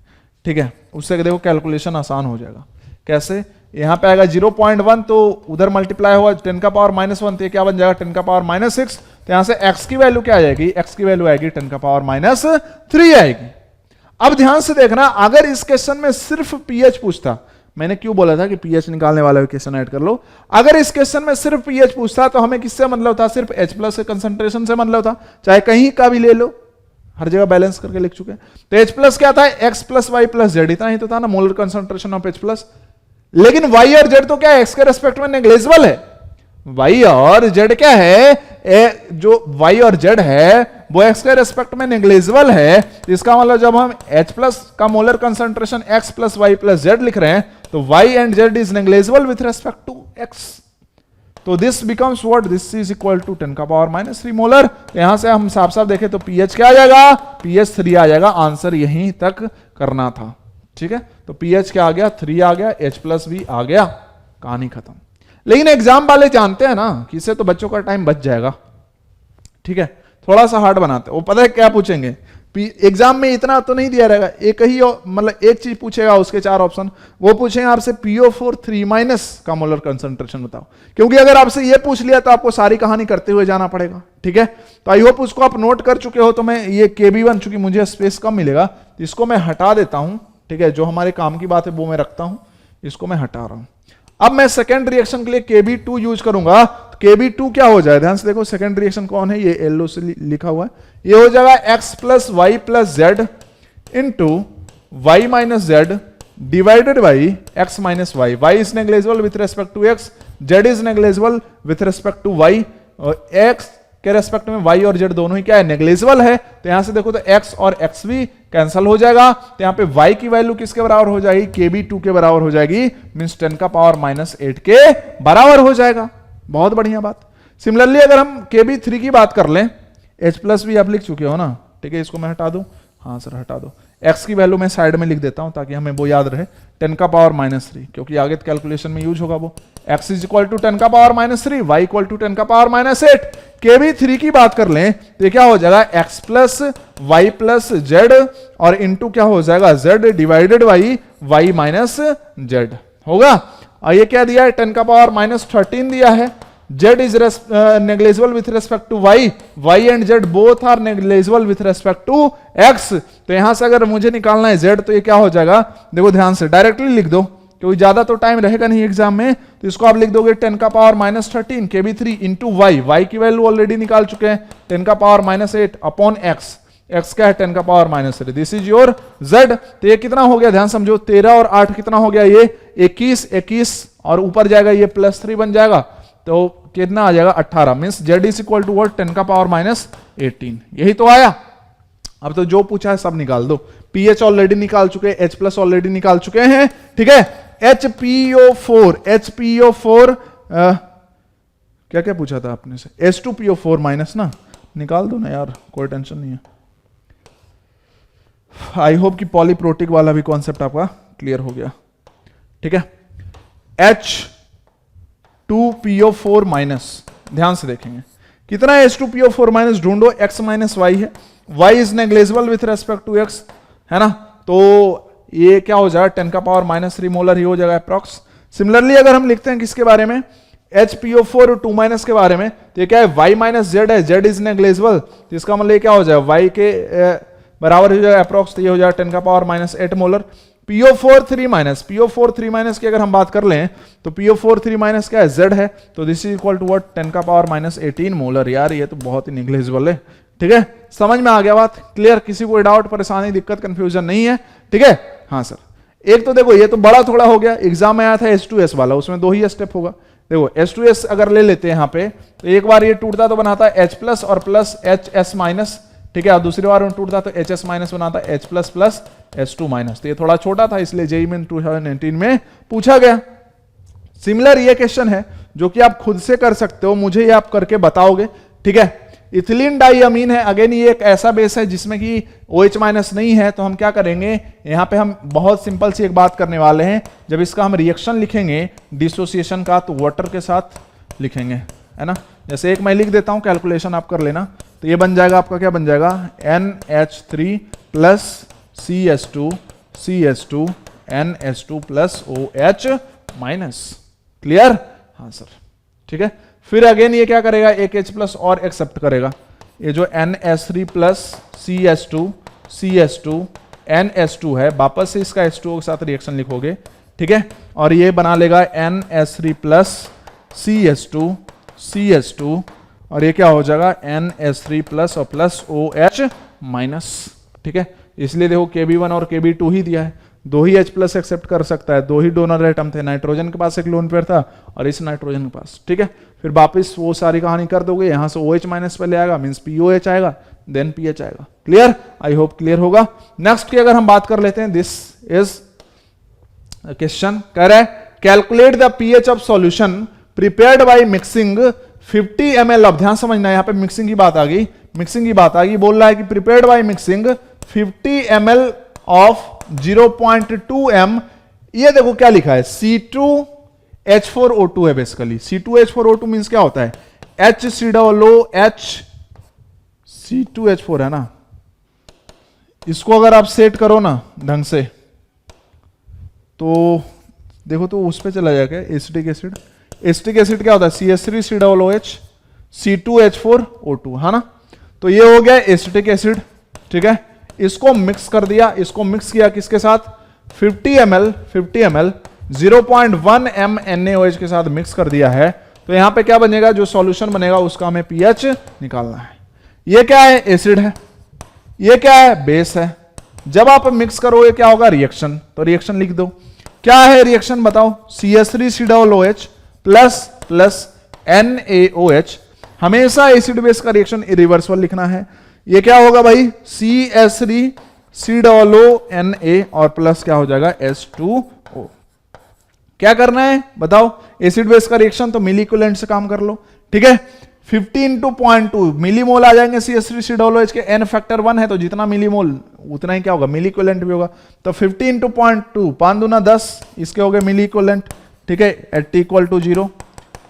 ठीक है, उससे देखो कैलकुलेशन आसान हो जाएगा। कैसे, यहां पे आएगा 0.1 तो उधर मल्टीप्लाई होगा 10 का पावर -1, तो ये क्या बन जाएगा 10 का पावर -6, तो यहां से x की वैल्यू क्या आ जाएगी, x की वैल्यू आएगी 10 का पावर -3 आएगी। अब ध्यान से देखना, अगर इस क्वेश्चन में सिर्फ pH पूछता, मैंने क्यों बोला था कि pH निकालने वाला क्वेश्चन ऐड कर लो, अगर इस क्वेश्चन में सिर्फ pH पूछता तो हमें किससे मतलब था, सिर्फ H+ के कंसंट्रेशन से मतलब था, चाहे कहीं का भी ले लो, हर जगह बैलेंस करके लिख चुके हैं। तो H+ क्या था, x + y + z, इतना ही तो था ना, मोलर कंसंट्रेशन ऑफ H+। लेकिन y और z तो क्या है, x के रेस्पेक्ट में नेग्लेजिबल है, y और z क्या है, जो y और z है वो x के रेस्पेक्ट में नेग्लेजिबल है। इसका मतलब जब हम H+ का molar concentration x + y + z लिख रहे हैं तो y and z is negligible with respect to x, तो this becomes what, this is equal to 10 का पावर -3 मोलर। तो यहां से हम साफ साफ देखें तो pH क्या आ जाएगा, pH 3 आ जाएगा, आंसर यहीं तक करना था। ठीक है, तो pH क्या आ गया, 3 आ गया, H+ भी आ गया, कहानी खत्म। लेकिन एग्जाम वाले जानते हैं ना कि इससे तो बच्चों का टाइम बच जाएगा। ठीक है, थोड़ा सा हार्ड बनाते हैं, वो पता है क्या पूछेंगे, एग्जाम में इतना तो नहीं दिया रहेगा, एक ही मतलब एक चीज पूछेगा, उसके 4 ऑप्शन, वो पूछेंगे आपसे PO4 3- का मोलर कंसंट्रेशन बताओ, क्योंकि अगर आपसे ये पूछ लिया तो आपको सारी कहानी करते हुए जाना पड़ेगा। ठीक है, तो आई होप उसको आप नोट कर चुके हो। तो मैं ये KB1 चूंकि मुझे स्पेस कम मिलेगा तो इसको मैं हटा देता हूं। ठीक है, जो हमारे काम की बात है वो मैं रखता हूं, इसको मैं हटा रहा हूं। अब मैं सेकेंड रिएक्शन के लिए KB2 यूज करूंगा। तो KB2 क्या हो जाए, ध्यान से देखो, सेकेंड रिएक्शन कौन है, ये येलो से लिखा हुआ है, ये हो जाएगा x + y + z into y - z divided by x - y। y is negligible with respect to x, z is negligible with respect to y, और x के रेस्पेक्ट में y और z दोनों ही क्या है, नेग्लेजिबल है। तो यहां से देखो तो x और x भी कैंसिल हो जाएगा, तो यहां पे y की वैल्यू किसके बराबर हो जाएगी, KB2 के बराबर हो जाएगी, मींस 10 का पावर -8 के बराबर हो जाएगा। बहुत बढ़िया बात। सिमिलरली अगर हम KB3 की बात कर लें, H+ भी आप लिख चुके हो ना। ठीक है, इसको मैं हटा दूं, हाँ सर हटा दो, x की वैल्यू मैं साइड में लिख देता हूं ताकि हमें वो याद रहे, 10 का पावर -3, क्योंकि आगे कैलकुलेशन में यूज होगा वो। x इज इक्वल टू 10 का पावर -3, y इक्वल टू 10 का पावर -8। KB3 की बात कर लें तो ये क्या हो जाएगा, x + y + z और इंटू क्या हो जाएगा, z divided by y - z होगा। और ये क्या दिया है, 10 का पावर -13 दिया है। z is negligible with respect to y, y and z both are negligible with respect to x। तो यहां से अगर मुझे निकालना है z, तो ये क्या हो जाएगा, देखो ध्यान से डायरेक्टली लिख दो, क्योंकि ज्यादा तो टाइम रहेगा नहीं एग्जाम में। तो इसको आप लिख दोगे 10 का पावर -13 KB3 इंटू y की वैल्यू ऑलरेडी निकाल चुके हैं, 10 का पावर -8 अपॉन x, x क्या है 10 का power -3, this is your z। तो ये कितना हो गया, ध्यान समझो, 13 और 8 कितना हो गया, ये 21 और ऊपर जाएगा ये +3 बन जाएगा, तो कितना आ जाएगा 18, means z is equal to what, 10 का पावर -18। यही तो आया। अब तो जो पूछा है सब निकाल दो, pH ऑलरेडी निकाल चुके हैं, H+ ऑलरेडी निकाल चुके हैं। ठीक है, HPO4 क्या क्या पूछा था आपने से, H2PO4- ना, निकाल दो ना यार, कोई टेंशन नहीं है। आई होप कि पॉलीप्रोटिक वाला भी कॉन्सेप्ट आपका क्लियर हो गया। ठीक है, H2PO4-, ध्यान से देखेंगे कितना है H2PO4- ढूंढो, x - y है, y is negligible with respect to x, है ना, तो ये क्या हो जाएगा 10 का पावर -3 मोलर ही हो जाएगा अप्रॉक्स। सिमिलरली अगर हम लिखते हैं किसके बारे में, HPO4 2- के बारे में, तो ये क्या है y - z है, z इज नेग्लेजिबल, तो इसका मतलब ये क्या हो जाएगा y के बराबर हो जाएगा अप्रॉक्स, तो ये हो जाएगा 10 का पावर -8 मोलर। PO4 3- की अगर हम बात कर लें तो PO4 3- क्या है, z है, तो this is equal to what 10 का पावर -18 मोलर। यार ये तो बहुत ही नेग्लेजिबल है, ठीक है, समझ में आ गया बात, क्लियर, किसी को डाउट परेशानी दिक्कत कंफ्यूजन नहीं है, ठीक है। हाँ सर, एक तो देखो ये तो बड़ा थोड़ा हो गया, एग्जाम में आया था H2S वाला, उसमें 2 ही स्टेप होगा। देखो H2S अगर ले लेते हैं यहाँ पे, तो एक बार ये टूटता तो बनाता है H+ और प्लस HS-, ठीक है, और दूसरी बार टूटता तो HS- बनाता है H+ प्लस H2-। तो ये थोड़ा छोटा था, इसलिए जेईई में 2019 में पूछा गया। सिमिलर ये क्वेश्चन है जो कि आप खुद से कर सकते हो, मुझे ये आप करके बताओगे, ठीक है। इथिलीन डाइअमीन है, अगेन ये एक ऐसा बेस है जिसमें कि OH- नहीं है, तो हम क्या करेंगे, यहां पे हम बहुत सिंपल सी एक बात करने वाले हैं, जब इसका हम रिएक्शन लिखेंगे डिसोसिएशन का, तो वाटर के साथ लिखेंगे, है ना। जैसे एक मैं लिख देता हूं, कैलकुलेशन आप कर लेना, तो ये बन जाएगा आपका, क्या बन जाएगा, NH3 plus CH2 NH2 plus OH-। Clear, हाँ सर, ठीक है। फिर अगेन ये क्या करेगा, एक H+ और एक्सेप्ट करेगा, ये जो NH3 प्लस CH2 NH2 है, वापस से इसका H2O के साथ रिएक्शन लिखोगे, ठीक है, और ये बना लेगा NH3 प्लस CH2 और ये क्या हो जाएगा NH3 प्लस और प्लस OH-, ठीक है। इसलिए देखो KB1 और KB2 ही दिया है, 2 ही H+ एक्सेप्ट कर सकता है, 2 ही डोनर एटम थे, नाइट्रोजन के पास एक लोन पेयर था और इस नाइट्रोजन के पास, ठीक है। फिर वापस वो सारी कहानी कर दोगे, यहां से OH- पहले आएगा, मींस POH आएगा, देन PH आएगा। क्लियर, आई होप क्लियर होगा। नेक्स्ट की अगर हम बात कर लेते हैं, दिस इज क्वेश्चन, कह रहा है calculate the pH of solution prepared by mixing 50 ml। अब ध्यान समझना, यहां पे मिक्सिंग की बात आ गई, बोल रहा है कि prepared by mixing 50 ml of 0.2 m। ये देखो क्या लिखा है, C2H4O2 है बेसिकली। C2H4O2 मींस क्या होता है, HCOOH C2H4 है ना। इसको अगर आप सेट करो ना ढंग से, तो देखो तो उस पे चला जाएगा एसिटिक एसिड। एसिटिक एसिड क्या होता है, CH3COOH C2H4O2, है ना। तो ये हो गया एसिटिक एसिड, ठीक है। इसको मिक्स कर दिया, इसको मिक्स किया किसके साथ, 50 ml 0.1 m NaOH के साथ मिक्स कर दिया है। तो यहां पे क्या बनेगा, जो सॉल्यूशन बनेगा उसका हमें pH निकालना है। ये क्या है, एसिड है, ये क्या है, बेस है। जब आप मिक्स करोगे क्या होगा, रिएक्शन। तो रिएक्शन लिख दो, क्या है रिएक्शन बताओ, CH3COOH प्लस NaOH। हमेशा एसिड बेस का रिएक्शन इरिवर्सिबल लिखना है। ये क्या होगा भाई, CH3COONA और प्लस क्या हो जाएगा H2O। क्या करना है बताओ, एसिड बेस का रिएक्शन, तो मिली इक्विवेलेंट से काम कर लो, ठीक है। 50 × 0.2 मिलीमोल आ जाएंगे CH3COOH के, n फैक्टर 1 है तो जितना मिलीमोल उतना ही क्या होगा, मिली इक्विवेलेंट भी होगा। तो 50 × 0.2 5 दूना 10, इसके हो गए मिली इक्विवेलेंट, ठीक है, एट = 0।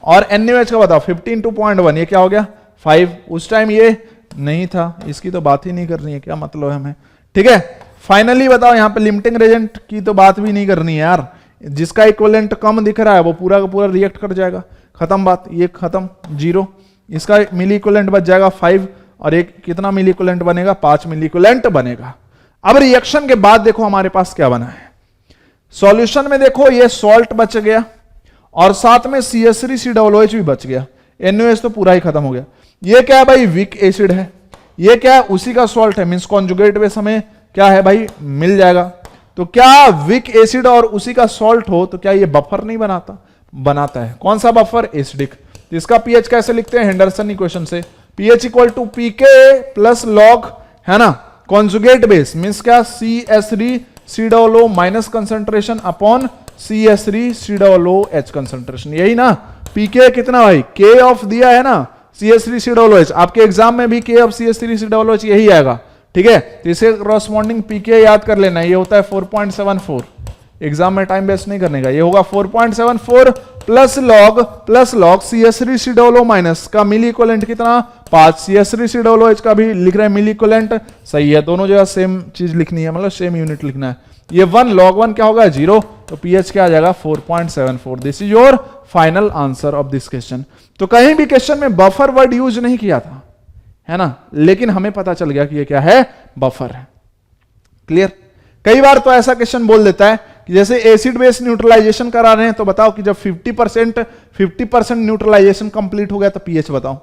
और NaOH का बताओ 50 × 0.1, ये क्या हो गया 5। उस टाइम ये नहीं था, इसकी तो बात ही नहीं करनी है, क्या मतलब है हमें, ठीक है। फाइनली बताओ, यहाँ पे लिमिटिंग एजेंट की तो बात भी नहीं करनी है यार, जिसका इक्विवेलेंट कम दिख रहा है वो पूरा का पूरा रिएक्ट कर जाएगा, खत्म बात, ये खत्म 0। इसका मिली इक्विवेलेंट बच जाएगा 5 और एक कितना मिली इक्विवेलेंट बनेगा, 5 मिली इक्विवेलेंट बनेगा। अब रिएक्शन के बाद देखो हमारे पास क्या बना है, सॉल्यूशन में देखो ये सॉल्ट बच गया और साथ में CH3COOH भी बच गया, NaOH तो पूरा ही खत्म हो गया। ये क्या है भाई, वीक एसिड है। ये क्या है, उसी का सॉल्ट है, मींस कॉन्जुगेट बेस हमें क्या है भाई मिल जाएगा। तो क्या वीक एसिड और उसी का सॉल्ट हो तो क्या ये बफर नहीं बनाता, बनाता है। कौन सा बफर, एसिडिक। तो इसका pH कैसे लिखते हैं, हेंडरसन इक्वेशन से, pH = pK + log, है ना, कॉन्जुगेट बेस मींस क्या, CH3COO minus concentration upon CH3COOH concentration, यही ना। pK कितना भाई, K ऑफ दिया है ना CH3COOH, आपके एग्जाम में भी K ऑफ CH3COOH यही आएगा, ठीक है। तो इसे कॉरस्पॉन्डिंग pK याद कर लेना, ये होता है 4.74, एग्जाम में टाइम वेस्ट नहीं करने का। ये होगा 4.74 प्लस लॉग CH3COO माइनस का मिली इक्विवेलेंट कितना 5, CH3COOH का भी लिख रहे हैं मिली इक्विवेलेंट, सही है, दोनों जगह सेम चीज लिखनी है, मतलब सेम यूनिट लिखना है। ये 1 log 1 क्या होगा 0, तो pH क्या आ जाएगा 4.74। This is your final answer of this question. तो कहीं भी क्वेश्चन में बफर वर्ड यूज नहीं किया था, है ना, लेकिन हमें पता चल गया कि ये क्या है, बफर है। क्लियर। कई बार तो ऐसा क्वेश्चन बोल देता है कि जैसे एसिड बेस न्यूट्रलाइजेशन करा रहे हैं, तो बताओ कि जब 50% न्यूट्रलाइजेशन कंप्लीट हो गया तो पीएच बताओ।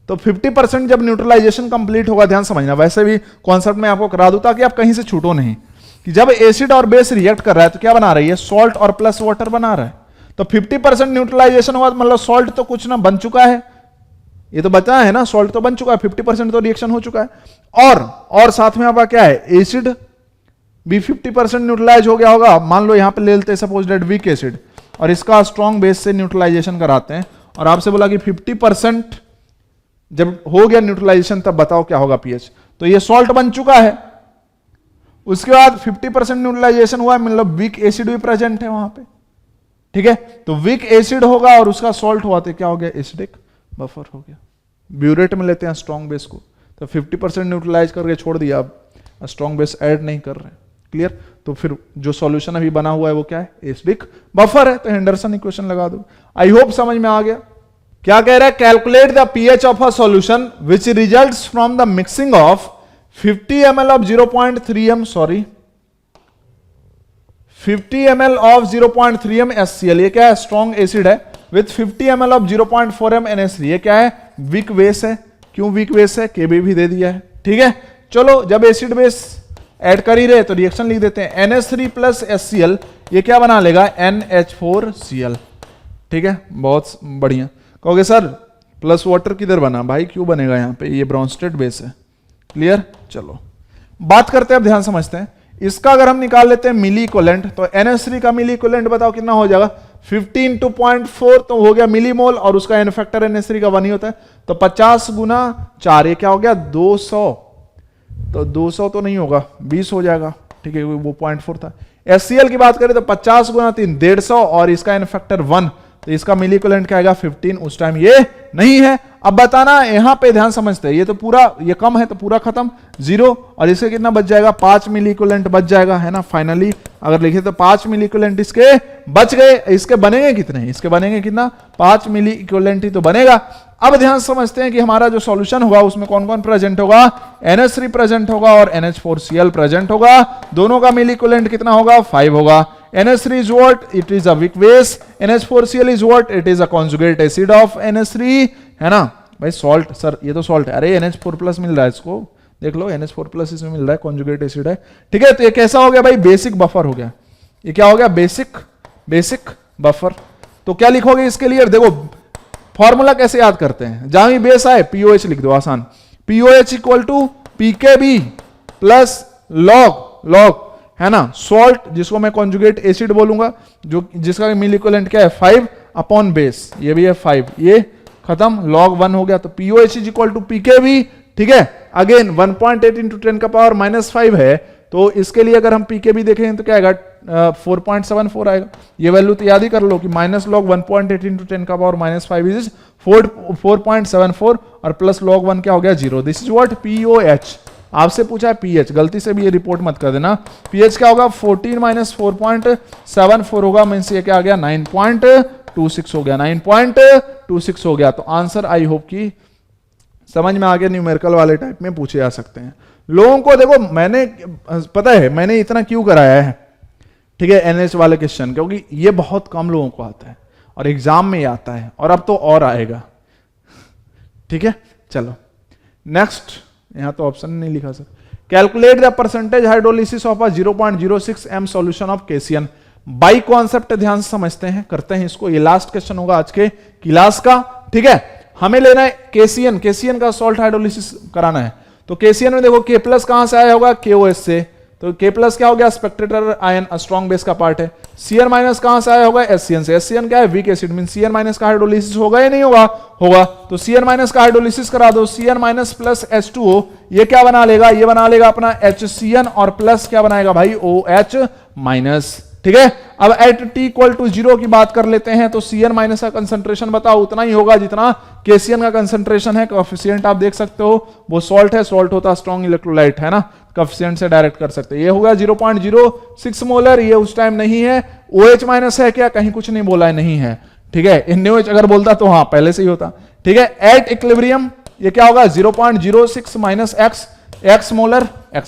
तो 50% जब न्यूट्रलाइजेशन कंप्लीट होगा, ध्यान समझना, वैसे भी कॉन्सेप्ट में आपको करा दूं ताकि आप कहीं से छूटो नहीं, कि जब एसिड और बेस रिएक्ट कर रहा है तो क्या बना रही है, सॉल्ट और प्लस वाटर बना रहा है। तो 50% न्यूट्रलाइजेशन हुआ, मतलब सॉल्ट तो कुछ ना बन चुका है, ये तो बचा है ना, सॉल्ट तो बन चुका है, 50% तो रिएक्शन हो चुका है। और साथ में आपका क्या है, एसिड भी 50% न्यूट्रलाइज हो गया होगा। मान लो यहां पे ले लेते हैं सपोज दैट वीक एसिड, और इसका स्ट्रॉन्ग बेस से न्यूट्रलाइजेशन कराते हैं, और आपसे बोला कि 50% जब हो गया न्यूट्रलाइजेशन तब बताओ क्या होगा पीएच। तो ये सॉल्ट बन चुका है, उसके बाद 50% न्यूट्रलाइजेशन हुआ, मतलब वीक एसिड भी प्रेजेंट है वहां पे, ठीक है। तो वीक एसिड होगा और उसका सॉल्ट हुआ तो क्या हो गया, एसिडिक बफर हो गया। ब्यूरेट में लेते हैं स्ट्रॉन्ग बेस को, तो 50% न्यूट्रलाइज करके छोड़ दिया, अब स्ट्रॉन्ग बेस ऐड नहीं कर रहे हैं। क्लियर। तो फिर जो सॉल्यूशन अभी बना हुआ है वो क्या है, एसिडिक बफर है। तो हेंडरसन इक्वेशन लगा दो। आई होप समझ में आ गया। क्या कह रहा है, calculate the pH of a solution which results from the mixing of 50 ml of 0.3m 50 ml of 0.3m HCl, ये क्या है, स्ट्रॉन्ग एसिड है, with 50 ml of 0.4m NH3, ये क्या है, वीक बेस है। क्यों वीक बेस है, Kb भी दे दिया है, ठीक है। चलो जब एसिड बेस ऐड कर ही रहे तो रिएक्शन लिख देते हैं, NH3 प्लस HCl, ये क्या बना लेगा, NH4Cl, ठीक है, बहुत बढ़िया। कहोगे सर प्लस वाटर किधर बना, भाई क्यों बनेगा यहाँ पे, ये ब्रॉन्स्टेड बेस है। क्लियर। चलो बात करते हैं, अब ध्यान समझते हैं। इसका अगर हम निकाल लेते हैं मिली इक्विवेलेंट, तो NH3 का मिली इक्विवेलेंट बताओ कितना हो जाएगा, 15 × 0.4 तो हो गया मिली मोल, और उसका एन फैक्टर NH3 का 1 ही होता है, तो 50 × 4 ये क्या हो गया 200, तो 200 तो नहीं होगा 20 हो जाएगा, ठीक है, वो 0.4 था। HCl की बात करें तो 50 × 3 150, और इसका एन फैक्टर 1, तो इसका मिली इक्विवेलेंट क्या आएगा 15, उस टाइम ये नहीं है। अब बताना यहां पे ध्यान समझते हैं, ये तो पूरा ये कम है तो पूरा खत्म 0, और इसके कितना बच जाएगा 5 मिली इक्विवेलेंट बच जाएगा, है ना। फाइनली अगर लिखे तो 5 मिली इक्विवेलेंट इसके बच गए। इसके बनेंगे कितने, इसके बनेंगे कितना 5 मिली इक्विवेलेंट ही तो बनेगा। अब ध्यान समझते हैं कि हमारा जो सॉल्यूशन होगा उसमें कौन कौन प्रेजेंट होगा, NH3 प्रेजेंट होगा और NH4Cl प्रेजेंट होगा। दोनों का मिली इक्विवेलेंट कितना होगा 5 होगा। NH3 is what? It is a weak base. NH4Cl is what? It is a conjugate acid of NH3, है ना भाई। सॉल्ट, सर ये तो सॉल्ट है, अरे NH4 प्लस मिल रहा है, इसको देख लो NH4 प्लस इसमें मिल रहा है, कॉन्जुगेट एसिड है, ठीक है। तो ये कैसा हो गया भाई, बेसिक बफर हो गया। ये क्या हो गया, बेसिक बफर। तो क्या लिखोगे इसके लिए, देखो फॉर्मूला कैसे याद करते हैं, जहां भी बेस आए POH लिख दो, आसान। POH equal to PKB plus log, है ना, सॉल्ट जिसको मैं कॉन्जुगेट एसिड बोलूंगा, जो जिसका मिली इक्विवेलेंट क्या है 5 अपॉन बेस, ये भी है 5, ये खत्म, log 1 हो गया। तो POH is equal to PKB, ठीक है। अगेन 1.8 × 10⁻⁻5 है, तो इसके लिए अगर हम PKB देखें तो क्या आएगा 4.74 आएगा। ये वैल्यू तो याद ही कर लो कि -log 1.8 × 10⁻⁻5 इज 4.74, और प्लस log 1 क्या हो गया 0। This is what POH। आपसे पूछा है pH, गलती से भी ये रिपोर्ट मत कर देना। pH क्या होगा 14 - 4.74 होगा, मींस ये क्या आ गया 9.26 हो गया, 9.26 हो गया। तो आंसर आई होप कि समझ में आ गया, न्यूमेरिकल वाले टाइप में पूछे जा सकते हैं। लोगों को देखो, मैंने पता है मैंने इतना क्यों कराया है, ठीक है, NH वाले क्वेश्चन, क्योंकि ये बहुत कम लोगों को आता है और एग्जाम में आता है, और अब तो और आएगा, ठीक है। चलो नेक्स्ट, यहां तो ऑप्शन नहीं लिखा sir. Calculate the percentage hydrolysis of a 0.06 m solution of KCN by concept. ध्यान से समझते हैं, करते हैं इसको। ये लास्ट क्वेश्चन होगा आज के क्लास का, ठीक है। हमें लेना है KCN का सॉल्ट हाइड्रोलिसिस कराना है। तो KCN में देखो K+ कहां से आया होगा, KOH से, तो K+ क्या हो गया स्पेक्ट्रेटर आयन, स्ट्रॉन्ग बेस का पार्ट है। Cn- कहां से आया होगा, HCN से। HCN क्या है, वीक एसिड, मीन Cn- का हाइड्रोलिसिस होगा या नहीं होगा, होगा। तो Cn- का हाइड्रोलिसिस करा दो, Cn- प्लस H2O, ये क्या बना लेगा, ये बना लेगा अपना HCN, और प्लस क्या बनाएगा भाई OH-, ठीक है। अब एट t इक्वल टू 0 की बात कर लेते हैं, तो Cn माइनस का कंसंट्रेशन बताओ उतना ही होगा जितना KCN का कंसंट्रेशन है। कोएफिशिएंट आप देख सकते हो, वो सॉल्ट है, सॉल्ट होता है स्ट्रॉन्ग इलेक्ट्रोलाइट, है ना, कोएफिशिएंट से डायरेक्ट कर सकते हैं। ये होगा 0.06 मोलर, ये उस टाइम नहीं है। OH माइनस है क्या, कहीं कुछ नहीं बोला है, नहीं है, ठीक है। NaOH अगर बोलता तो हाँ पहले से ही होता, ठीक है। एट इक्विलिब्रियम ये क्या होगा, 0.06 माइनस x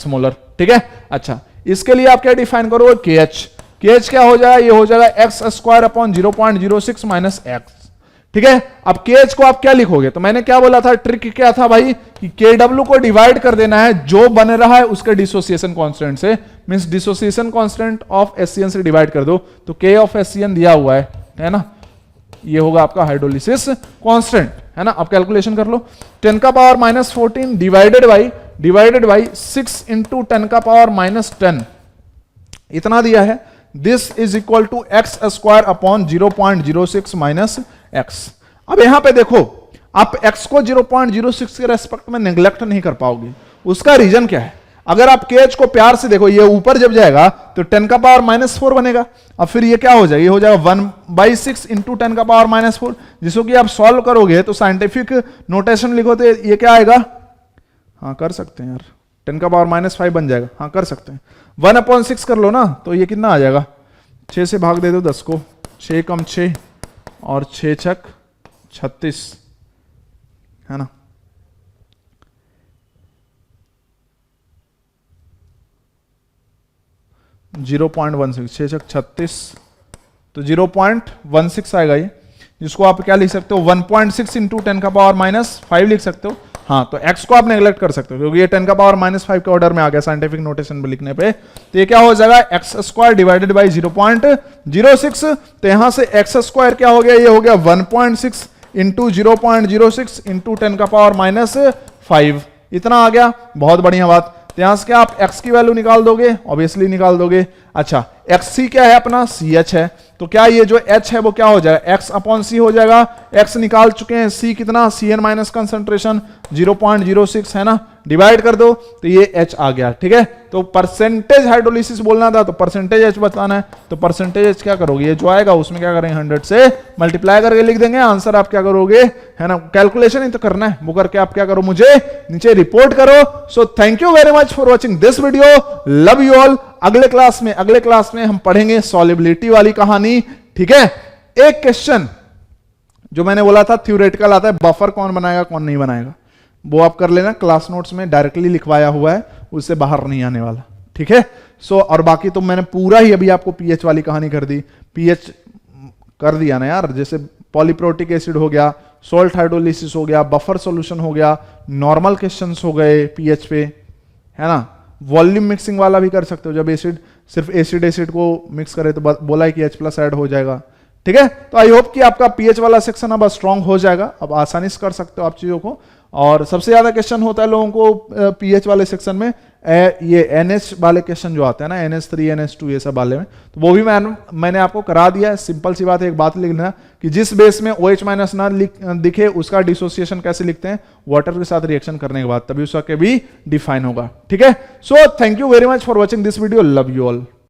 मोलर, ठीक है। अच्छा, इसके लिए आप क्या डिफाइन करोगे, KH क्या हो जाएगा, ये हो जाएगा x square upon 0.06 minus x, ठीक है। अब KH को आप क्या लिखोगे, तो मैंने क्या बोला था, ट्रिक क्या था भाई, कि KW को डिवाइड कर देना है जो बन रहा है उसके डिसोसिएशन कांस्टेंट से, means dissociation constant of SCN से डिवाइड कर दो, तो K ऑफ SCN दिया हुआ है ना, ये होगा आपका हाइड्रोलिसिस कांस्टेंट, है ना। अब कैलकुलेशन कर लो, 10 का power minus 14 divided by 6 into 10 का पावर माइनस 10, इतना दिया है। This is equal to x square upon 0.06 minus x. अब यहां पे देखो, आप x को 0.06 के रेस्पेक्ट में नेग्लेक्ट नहीं कर पाओगे। उसका रीजन क्या है, अगर आप KH को प्यार से देखो, ये ऊपर जब जाएगा तो 10 का पावर माइनस 4 बनेगा। अब फिर ये क्या हो जाएगा, ये हो जाएगा 1/6 इंटू 10 का पावर माइनस 4, जिसको कि आप सॉल्व करोगे तो साइंटिफिक नोटेशन लिखो तो ये क्या आएगा, हाँ कर सकते हैं यार, 10 का पावर माइनस 5 बन जाएगा, हाँ कर सकते हैं। 1/6 कर लो ना, तो ये कितना आ जाएगा, 6 से भाग दे दो 10 को, 6 कम 6 और 6 छक 36, है ना। जीरो 6 छक 36, तो 0.16 आएगा ये, जिसको आप क्या लिख सकते हो, 1.6 इंटू 10 का पावर माइनस 5 लिख सकते हो। हाँ, तो x को आप नेग्लेक्ट कर सकते हो क्योंकि ये 10 का पावर माइनस 5 के ऑर्डर में आ गया साइंटिफिक नोटेशन में लिखने पे। तो ये क्या हो जाएगा, एक्स स्क्वायर डिवाइडेड बाई 0.06, तो यहां से एक्स स्क्वायर क्या हो गया, ये हो गया 1.6 इंटू 0.06 इंटू 10 का पावर माइनस 5, इतना आ गया। बहुत बढ़िया बात। तो यहां से क्या आप x की वैल्यू निकाल दोगे, ऑब्वियसली निकाल दोगे। अच्छा, xc क्या है अपना, ch है, तो क्या ये जो h है वो क्या हो जाएगा, x अपॉन c हो जाएगा। x निकाल चुके हैं, c कितना, Cn माइनस कंसंट्रेशन 0.06 है ना, डिवाइड कर दो तो ये h आ गया, ठीक है। तो परसेंटेज हाइड्रोलिसिस बोलना था, तो परसेंटेज h बताना है, तो परसेंटेज h क्या करोगे, ये जो आएगा उसमें क्या करेंगे 100 से मल्टीप्लाई करके लिख देंगे, आंसर आप क्या करोगे, है ना। कैलकुलेशन ही तो करना है, वो करके आप क्या करो, मुझे नीचे रिपोर्ट करो। So thank you very much for watching this video, love you all. अगले क्लास में हम पढ़ेंगे सॉल्युबिलिटी वाली कहानी, ठीक है। एक क्वेश्चन जो मैंने बोला था थ्योरेटिकल आता है, बफर कौन बनाएगा कौन नहीं बनाएगा, वो आप कर लेना, क्लास नोट्स में डायरेक्टली लिखवाया हुआ है, उससे बाहर नहीं आने वाला, ठीक है। सो और बाकी तो मैंने पूरा ही अभी आपको पीएच वाली कहानी कर दी, पीएच कर दिया ना यार, जैसे पॉलीप्रोटिक एसिड हो गया, सॉल्ट हाइड्रोलिसिस हो गया, बफर सॉल्यूशन हो गया, नॉर्मल क्वेश्चंस हो गए पीएच पे, है ना। वॉल्यूम मिक्सिंग वाला भी कर सकते हो, जब एसिड सिर्फ एसिड को मिक्स करे तो बोला है कि H+ ऐड हो जाएगा, ठीक है। तो आई होप कि आपका पीएच वाला सेक्शन अब स्ट्रांग हो जाएगा, अब आसानी से कर सकते हो आप चीजों को। और सबसे ज्यादा क्वेश्चन होता है लोगों को पीएच वाले सेक्शन में ये NH वाले क्वेश्चन जो आते हैं ना, NH3 NH2 ये सब वाले में, तो वो भी मैंने आपको करा दिया है। सिंपल सी बात है, एक बात लिखना कि जिस बेस में OH- ना दिखे उसका डिसोसिएशन कैसे लिखते हैं, वाटर के साथ रिएक्शन करने के बाद, तभी उसका के भी डिफाइन होगा, ठीक है। So thank you very much for watching this video, love you all.